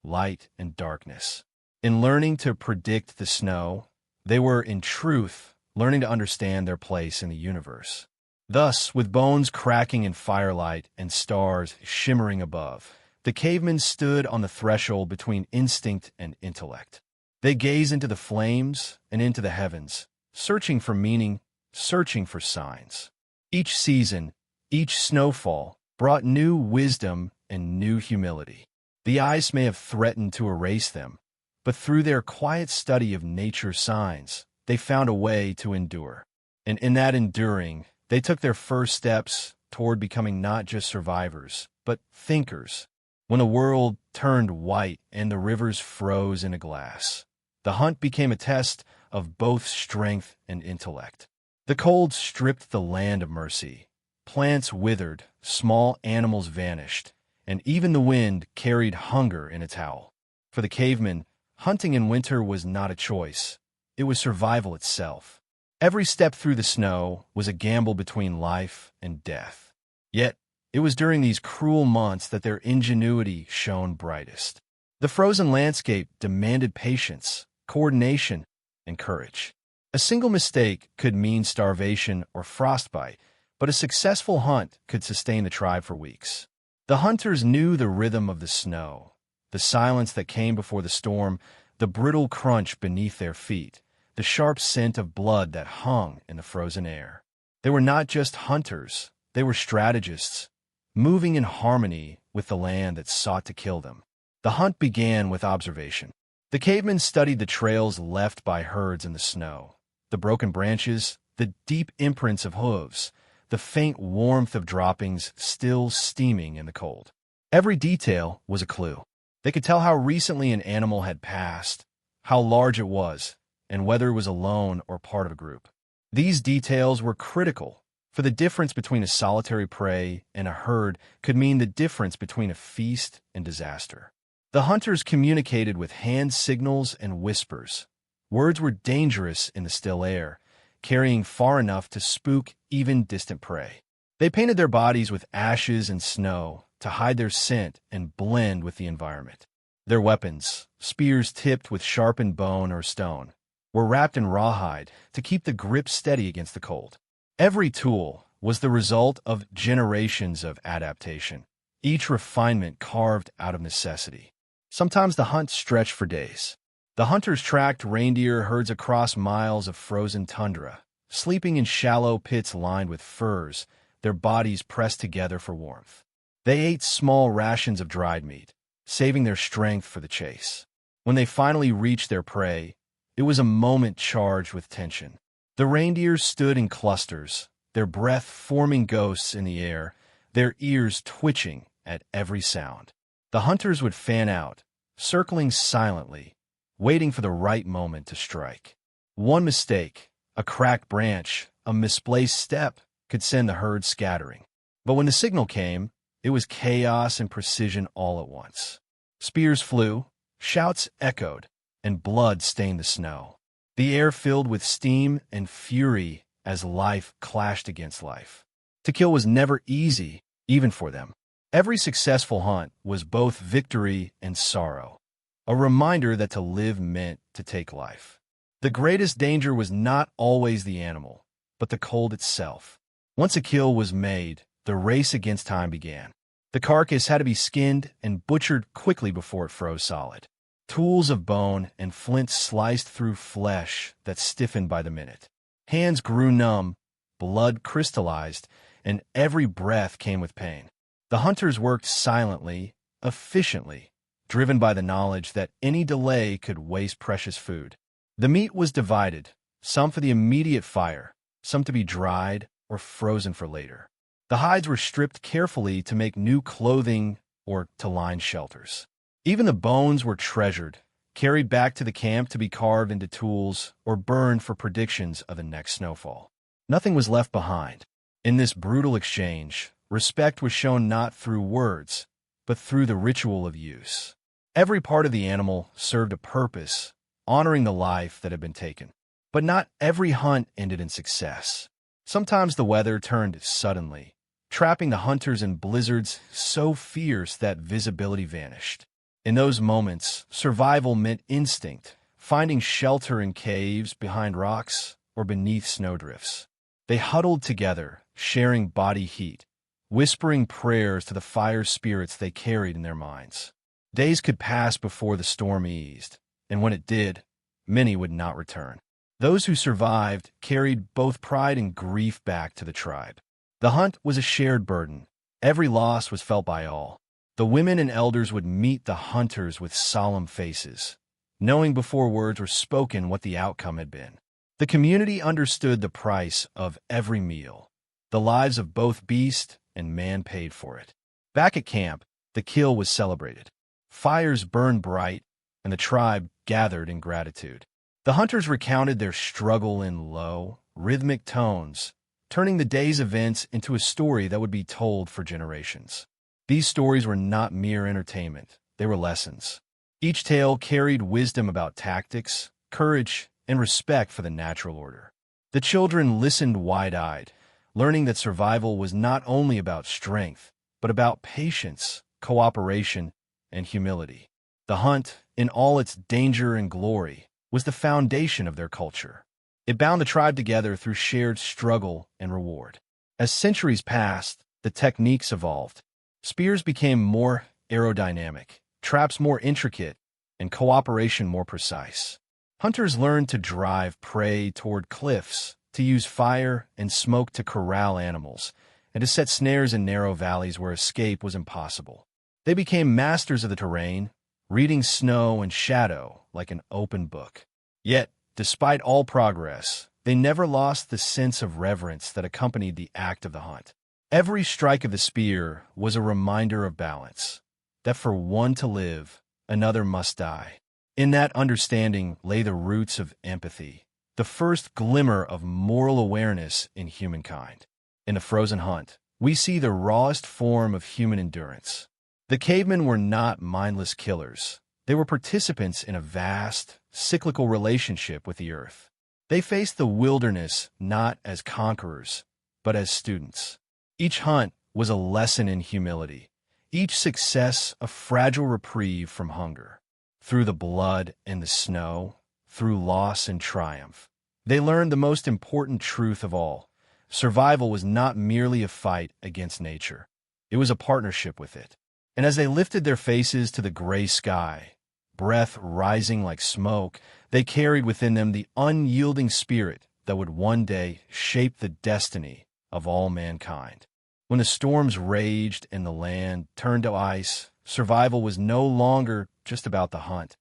light and darkness. In learning to predict the snow, they were, in truth, learning to understand their place in the universe. Thus, with bones cracking in firelight and stars shimmering above, the cavemen stood on the threshold between instinct and intellect. They gazed into the flames and into the heavens, searching for meaning, searching for signs. Each season, each snowfall, brought new wisdom and new humility. The ice may have threatened to erase them, but through their quiet study of nature's signs, they found a way to endure. And in that enduring, they took their first steps toward becoming not just survivors, but thinkers. When the world turned white and the rivers froze into glass, the hunt became a test of both strength and intellect. The cold stripped the land of mercy. Plants withered, small animals vanished, and even the wind carried hunger in its howl. For the cavemen, hunting in winter was not a choice. It was survival itself. Every step through the snow was a gamble between life and death. Yet, it was during these cruel months that their ingenuity shone brightest. The frozen landscape demanded patience, coordination, and courage. A single mistake could mean starvation or frostbite, but a successful hunt could sustain the tribe for weeks. The hunters knew the rhythm of the snow, the silence that came before the storm, the brittle crunch beneath their feet, the sharp scent of blood that hung in the frozen air. They were not just hunters, they were strategists, moving in harmony with the land that sought to kill them. The hunt began with observation. The cavemen studied the trails left by herds in the snow, the broken branches, the deep imprints of hooves, the faint warmth of droppings still steaming in the cold. Every detail was a clue. They could tell how recently an animal had passed, how large it was, and whether it was alone or part of a group. These details were critical, for the difference between a solitary prey and a herd could mean the difference between a feast and disaster. The hunters communicated with hand signals and whispers. Words were dangerous in the still air, carrying far enough to spook even distant prey. They painted their bodies with ashes and snow to hide their scent and blend with the environment. Their weapons, spears tipped with sharpened bone or stone, were wrapped in rawhide to keep the grip steady against the cold. Every tool was the result of generations of adaptation, each refinement carved out of necessity. Sometimes the hunt stretched for days. The hunters tracked reindeer herds across miles of frozen tundra, sleeping in shallow pits lined with furs, their bodies pressed together for warmth. They ate small rations of dried meat, saving their strength for the chase. When they finally reached their prey, it was a moment charged with tension. The reindeers stood in clusters, their breath forming ghosts in the air, their ears twitching at every sound. The hunters would fan out, circling silently, waiting for the right moment to strike. One mistake, a cracked branch, a misplaced step, could send the herd scattering. But when the signal came, it was chaos and precision all at once. Spears flew, shouts echoed, and blood stained the snow. The air filled with steam and fury as life clashed against life. To kill was never easy, even for them. Every successful hunt was both victory and sorrow, a reminder that to live meant to take life. The greatest danger was not always the animal, but the cold itself. Once a kill was made, the race against time began. The carcass had to be skinned and butchered quickly before it froze solid. Tools of bone and flint sliced through flesh that stiffened by the minute. Hands grew numb, blood crystallized, and every breath came with pain. The hunters worked silently, efficiently, driven by the knowledge that any delay could waste precious food. The meat was divided, some for the immediate fire, some to be dried or frozen for later. The hides were stripped carefully to make new clothing or to line shelters. Even the bones were treasured, carried back to the camp to be carved into tools or burned for predictions of the next snowfall. Nothing was left behind. In this brutal exchange, respect was shown not through words, but through the ritual of use. Every part of the animal served a purpose, honoring the life that had been taken. But not every hunt ended in success. Sometimes the weather turned suddenly, trapping the hunters in blizzards so fierce that visibility vanished. In those moments, survival meant instinct, finding shelter in caves, behind rocks, or beneath snowdrifts. They huddled together, sharing body heat, whispering prayers to the fire spirits they carried in their minds. Days could pass before the storm eased, and when it did, many would not return. Those who survived carried both pride and grief back to the tribe. The hunt was a shared burden. Every loss was felt by all. The women and elders would meet the hunters with solemn faces, knowing before words were spoken what the outcome had been. The community understood the price of every meal. The lives of both beast and man paid for it. Back at camp, the kill was celebrated. Fires burned bright, and the tribe gathered in gratitude. The hunters recounted their struggle in low, rhythmic tones, turning the day's events into a story that would be told for generations. These stories were not mere entertainment, they were lessons. Each tale carried wisdom about tactics, courage, and respect for the natural order. The children listened wide-eyed, learning that survival was not only about strength, but about patience, cooperation, and humility. The hunt, in all its danger and glory, was the foundation of their culture. It bound the tribe together through shared struggle and reward. As centuries passed, the techniques evolved. Spears became more aerodynamic, traps more intricate, and cooperation more precise. Hunters learned to drive prey toward cliffs, to use fire and smoke to corral animals, and to set snares in narrow valleys where escape was impossible. They became masters of the terrain, reading snow and shadow like an open book. Yet, despite all progress, they never lost the sense of reverence that accompanied the act of the hunt. Every strike of the spear was a reminder of balance, that for one to live, another must die. In that understanding lay the roots of empathy, the first glimmer of moral awareness in humankind. In the frozen hunt, we see the rawest form of human endurance. The cavemen were not mindless killers. They were participants in a vast, cyclical relationship with the earth. They faced the wilderness not as conquerors, but as students. Each hunt was a lesson in humility, each success a fragile reprieve from hunger. Through the blood and the snow, through loss and triumph, they learned the most important truth of all. Survival was not merely a fight against nature. It was a partnership with it. And as they lifted their faces to the gray sky, breath rising like smoke, they carried within them the unyielding spirit that would one day shape the destiny of all mankind. When the storms raged and the land turned to ice, survival was no longer just about the hunt.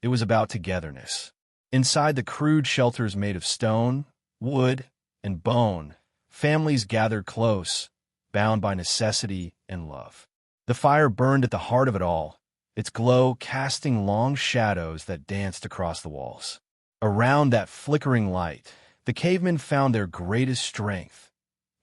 It was about togetherness. Inside the crude shelters made of stone, wood, and bone, families gathered close, bound by necessity and love. The fire burned at the heart of it all, its glow casting long shadows that danced across the walls. Around that flickering light, the cavemen found their greatest strength,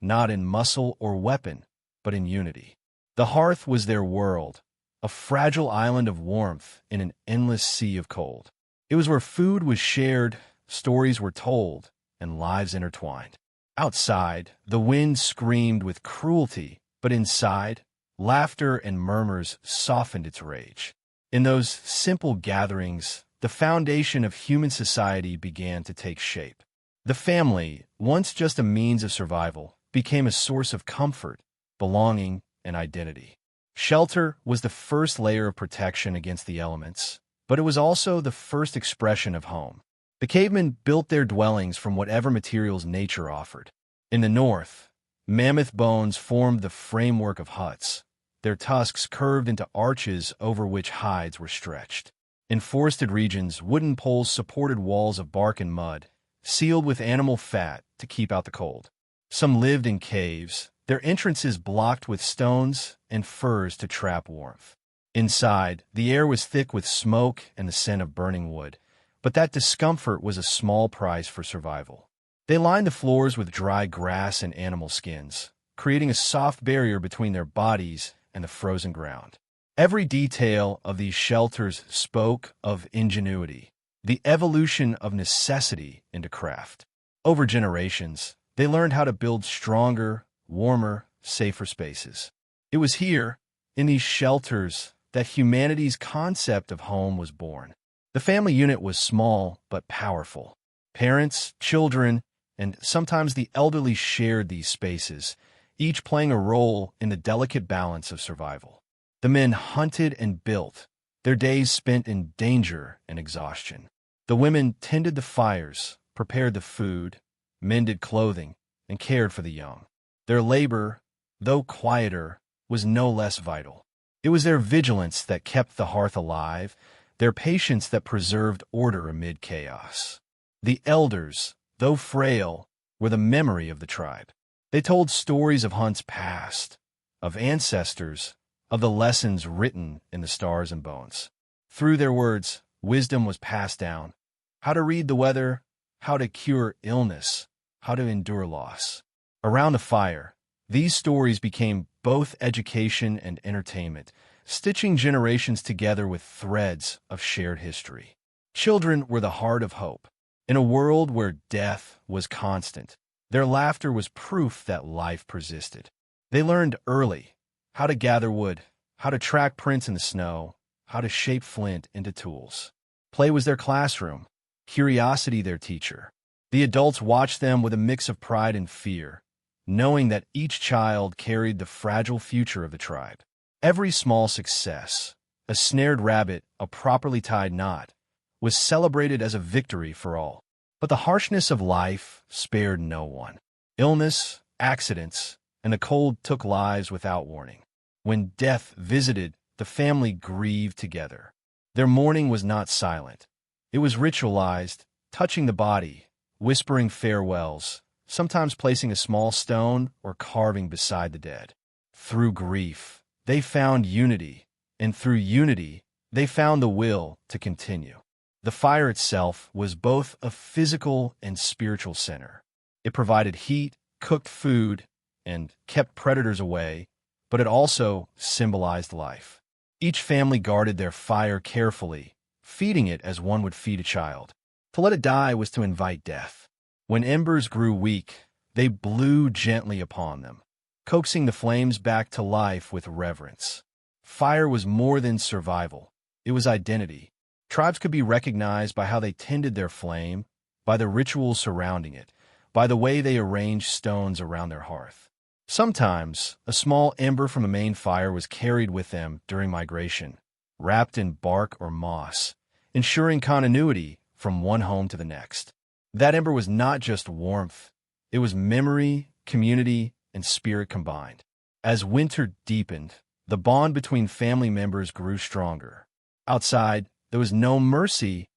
not in muscle or weapon, but in unity. The hearth was their world, a fragile island of warmth in an endless sea of cold. It was where food was shared, stories were told, and lives intertwined. Outside, the wind screamed with cruelty, but inside, laughter and murmurs softened its rage. In those simple gatherings, the foundation of human society began to take shape. The family, once just a means of survival, became a source of comfort, belonging, and identity. Shelter was the first layer of protection against the elements, but it was also the first expression of home. The cavemen built their dwellings from whatever materials nature offered. In the north, mammoth bones formed the framework of huts, their tusks curved into arches over which hides were stretched. In forested regions, wooden poles supported walls of bark and mud, sealed with animal fat to keep out the cold. Some lived in caves, their entrances blocked with stones and furs to trap warmth. Inside, the air was thick with smoke and the scent of burning wood, but that discomfort was a small price for survival. They lined the floors with dry grass and animal skins, creating a soft barrier between their bodies and the frozen ground. Every detail of these shelters spoke of ingenuity, the evolution of necessity into craft. Over generations, they learned how to build stronger, warmer, safer spaces. It was here, in these shelters, that humanity's concept of home was born. The family unit was small but powerful. Parents, children, and sometimes the elderly shared these spaces, each playing a role in the delicate balance of survival. The men hunted and built, their days spent in danger and exhaustion. The women tended the fires, prepared the food, mended clothing, and cared for the young. Their labor, though quieter, was no less vital. It was their vigilance that kept the hearth alive, their patience that preserved order amid chaos. The elders, though frail, were the memory of the tribe. They told stories of hunts past, of ancestors, of the lessons written in the stars and bones. Through their words, wisdom was passed down: how to read the weather, how to cure illness, how to endure loss. Around a fire, these stories became both education and entertainment, stitching generations together with threads of shared history. Children were the heart of hope. In a world where death was constant, their laughter was proof that life persisted. They learned early how to gather wood, how to track prints in the snow, how to shape flint into tools. Play was their classroom, curiosity their teacher. The adults watched them with a mix of pride and fear, knowing that each child carried the fragile future of the tribe. Every small success, a snared rabbit, a properly tied knot, was celebrated as a victory for all. But the harshness of life spared no one. Illness, accidents, and the cold took lives without warning. When death visited, the family grieved together. Their mourning was not silent. It was ritualized, touching the body, whispering farewells, sometimes placing a small stone or carving beside the dead. Through grief, they found unity, and through unity, they found the will to continue. The fire itself was both a physical and spiritual center. It provided heat, cooked food, and kept predators away, but it also symbolized life. Each family guarded their fire carefully, feeding it as one would feed a child. To let it die was to invite death. When embers grew weak, they blew gently upon them, coaxing the flames back to life with reverence. Fire was more than survival. It was identity. Tribes could be recognized by how they tended their flame, by the rituals surrounding it, by the way they arranged stones around their hearth. Sometimes, a small ember from a main fire was carried with them during migration, wrapped in bark or moss, ensuring continuity from one home to the next. That ember was not just warmth, it was memory, community, and spirit combined. As winter deepened, the bond between family members grew stronger. Outside, there was no mercy,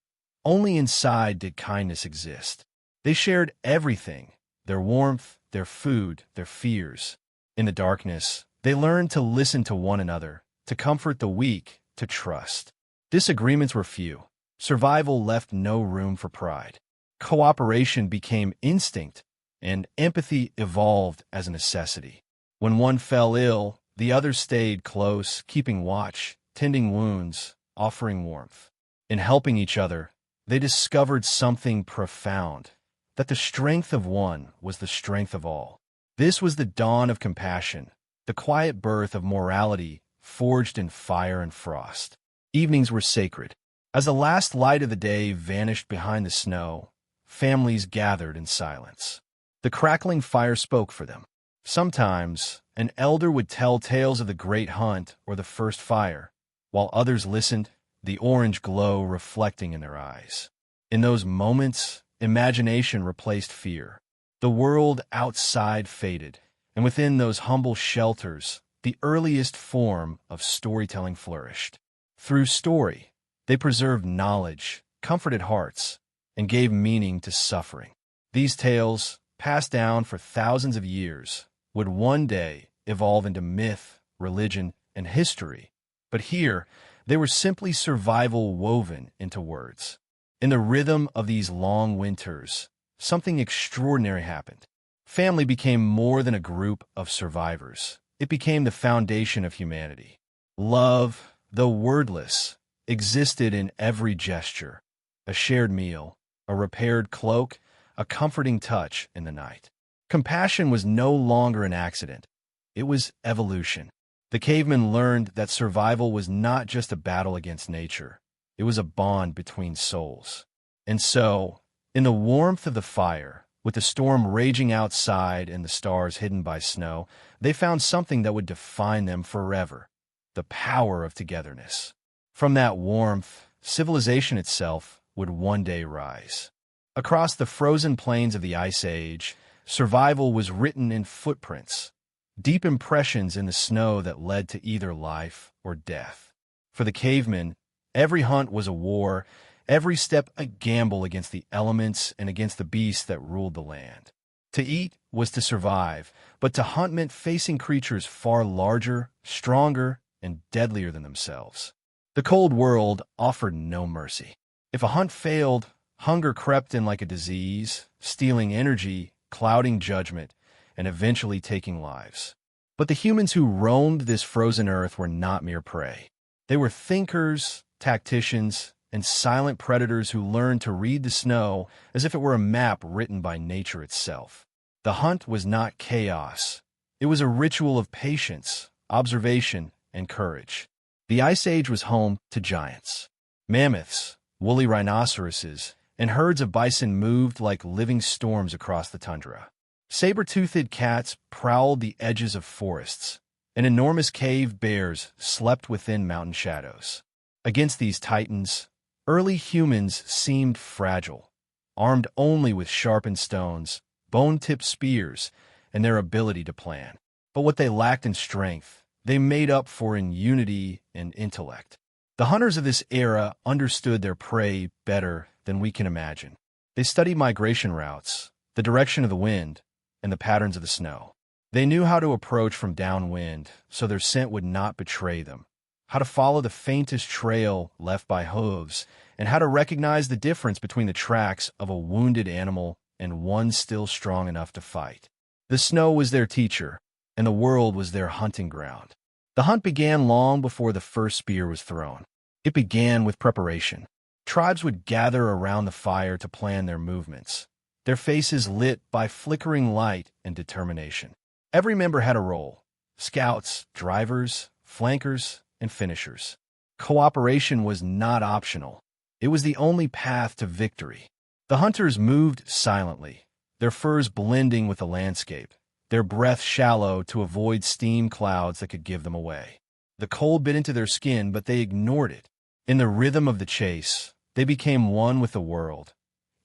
only inside did kindness exist. They shared everything: their warmth, their food, their fears. In the darkness, they learned to listen to one another, to comfort the weak, to trust. Disagreements were few. Survival left no room for pride. Cooperation became instinct, and empathy evolved as a necessity. When one fell ill, the others stayed close, keeping watch, tending wounds, offering warmth. In helping each other, they discovered something profound: that the strength of one was the strength of all. This was the dawn of compassion, the quiet birth of morality forged in fire and frost. Evenings were sacred. As the last light of the day vanished behind the snow, families gathered in silence. The crackling fire spoke for them. Sometimes, an elder would tell tales of the great hunt or the first fire, while others listened, the orange glow reflecting in their eyes. In those moments, imagination replaced fear. The world outside faded, and within those humble shelters, the earliest form of storytelling flourished. Through story, they preserved knowledge, comforted hearts, and gave meaning to suffering. These tales, passed down for thousands of years, would one day evolve into myth, religion, and history. But here, they were simply survival woven into words. In the rhythm of these long winters, something extraordinary happened. Family became more than a group of survivors. It became the foundation of humanity. Love, though wordless, existed in every gesture. A shared meal, a repaired cloak, a comforting touch in the night. Compassion was no longer an accident. It was evolution. The cavemen learned that survival was not just a battle against nature. It was a bond between souls. And so, in the warmth of the fire, with the storm raging outside and the stars hidden by snow, they found something that would define them forever: the power of togetherness. From that warmth, civilization itself would one day rise. Across the frozen plains of the Ice Age, survival was written in footprints, deep impressions in the snow that led to either life or death. For the cavemen, every hunt was a war, every step a gamble against the elements and against the beasts that ruled the land. To eat was to survive, but to hunt meant facing creatures far larger, stronger, and deadlier than themselves. The cold world offered no mercy. If a hunt failed, hunger crept in like a disease, stealing energy, clouding judgment, and eventually taking lives. But the humans who roamed this frozen earth were not mere prey. They were thinkers, tacticians, and silent predators who learned to read the snow as if it were a map written by nature itself. The hunt was not chaos. It was a ritual of patience, observation, and courage. The Ice Age was home to giants. Mammoths, woolly rhinoceroses, and herds of bison moved like living storms across the tundra. Saber-toothed cats prowled the edges of forests, and enormous cave bears slept within mountain shadows. Against these titans, early humans seemed fragile, armed only with sharpened stones, bone-tipped spears, and their ability to plan. But what they lacked in strength, they made up for in unity and intellect. The hunters of this era understood their prey better than we can imagine. They studied migration routes, the direction of the wind, and the patterns of the snow. They knew how to approach from downwind so their scent would not betray them, how to follow the faintest trail left by hooves, and how to recognize the difference between the tracks of a wounded animal and one still strong enough to fight. The snow was their teacher, and the world was their hunting ground. The hunt began long before the first spear was thrown. It began with preparation. Tribes would gather around the fire to plan their movements, their faces lit by flickering light and determination. Every member had a role: scouts, drivers, flankers, and finishers. Cooperation was not optional. It was the only path to victory. The hunters moved silently, their furs blending with the landscape, their breath shallow to avoid steam clouds that could give them away. The cold bit into their skin, but they ignored it. In the rhythm of the chase, they became one with the world,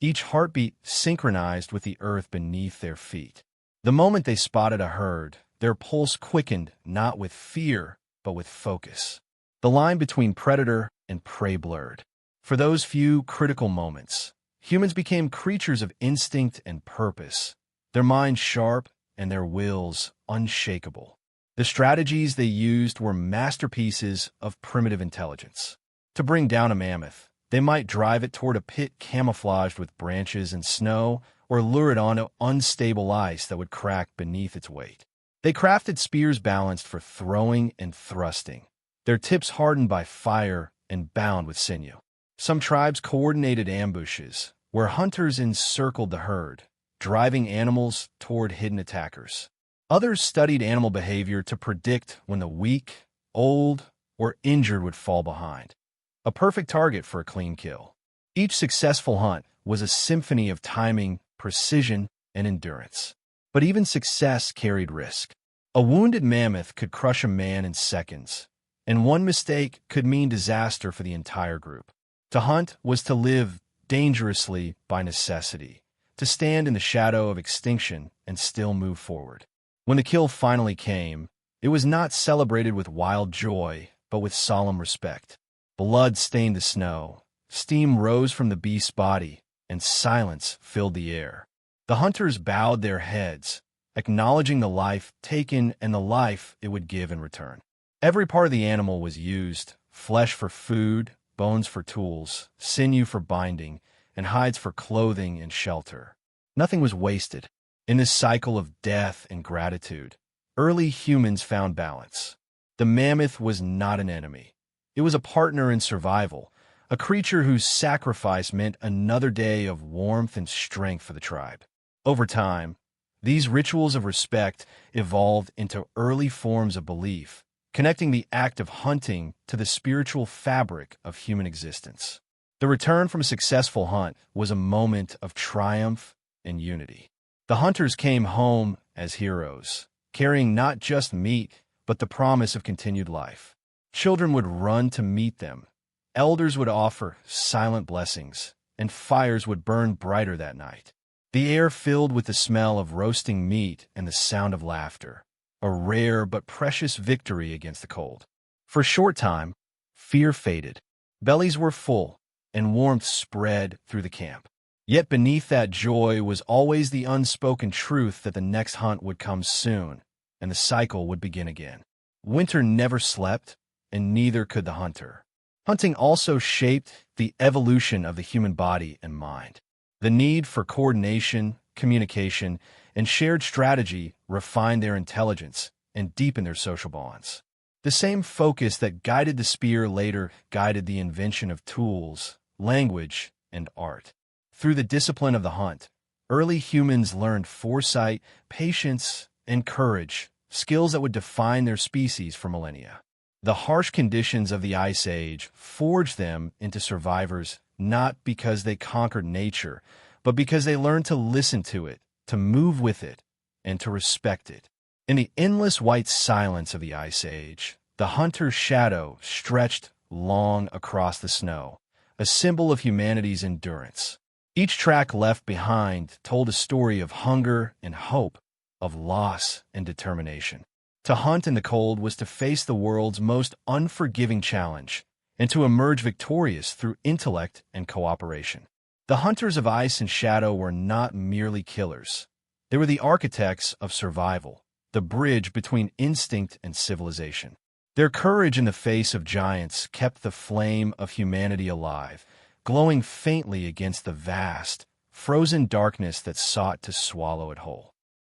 each heartbeat synchronized with the earth beneath their feet. The moment they spotted a herd, their pulse quickened not with fear, but with focus. The line between predator and prey blurred. For those few critical moments, humans became creatures of instinct and purpose, their minds sharp and their wills unshakable. The strategies they used were masterpieces of primitive intelligence. To bring down a mammoth, they might drive it toward a pit camouflaged with branches and snow, or lure it onto unstable ice that would crack beneath its weight. They crafted spears balanced for throwing and thrusting, their tips hardened by fire and bound with sinew. Some tribes coordinated ambushes, where hunters encircled the herd, driving animals toward hidden attackers. Others studied animal behavior to predict when the weak, old, or injured would fall behind. A perfect target for a clean kill. Each successful hunt was a symphony of timing, precision, and endurance. But even success carried risk. A wounded mammoth could crush a man in seconds, and one mistake could mean disaster for the entire group. To hunt was to live dangerously by necessity, to stand in the shadow of extinction and still move forward. When the kill finally came, It was not celebrated with wild joy, but with solemn respect. Blood stained the snow, steam rose from the beast's body, and silence filled the air. The hunters bowed their heads, acknowledging the life taken and the life it would give in return. Every part of the animal was used: flesh for food, bones for tools, sinew for binding, and hides for clothing and shelter. Nothing was wasted. In this cycle of death and gratitude, early humans found balance. The mammoth was not an enemy. It was a partner in survival, a creature whose sacrifice meant another day of warmth and strength for the tribe. Over time, these rituals of respect evolved into early forms of belief, connecting the act of hunting to the spiritual fabric of human existence. The return from a successful hunt was a moment of triumph and unity. The hunters came home as heroes, carrying not just meat, but the promise of continued life. Children would run to meet them, elders would offer silent blessings, and fires would burn brighter that night. The air filled with the smell of roasting meat and the sound of laughter, a rare but precious victory against the cold. For a short time, fear faded. Bellies were full, and warmth spread through the camp. Yet beneath that joy was always the unspoken truth that the next hunt would come soon, and the cycle would begin again. Winter never slept, and neither could the hunter. Hunting also shaped the evolution of the human body and mind. The need for coordination, communication, and shared strategy refined their intelligence and deepened their social bonds. The same focus that guided the spear later guided the invention of tools, language, and art. Through the discipline of the hunt, early humans learned foresight, patience, and courage, skills that would define their species for millennia. The harsh conditions of the Ice Age forged them into survivors not because they conquered nature, but because they learned to listen to it, to move with it, and to respect it. In the endless white silence of the Ice Age, the hunter's shadow stretched long across the snow, a symbol of humanity's endurance. Each track left behind told a story of hunger and hope, of loss and determination. To hunt in the cold was to face the world's most unforgiving challenge, and to emerge victorious through intellect and cooperation. The hunters of ice and shadow were not merely killers. They were the architects of survival, the bridge between instinct and civilization. Their courage in the face of giants kept the flame of humanity alive, glowing faintly against the vast, frozen darkness that sought to swallow it whole.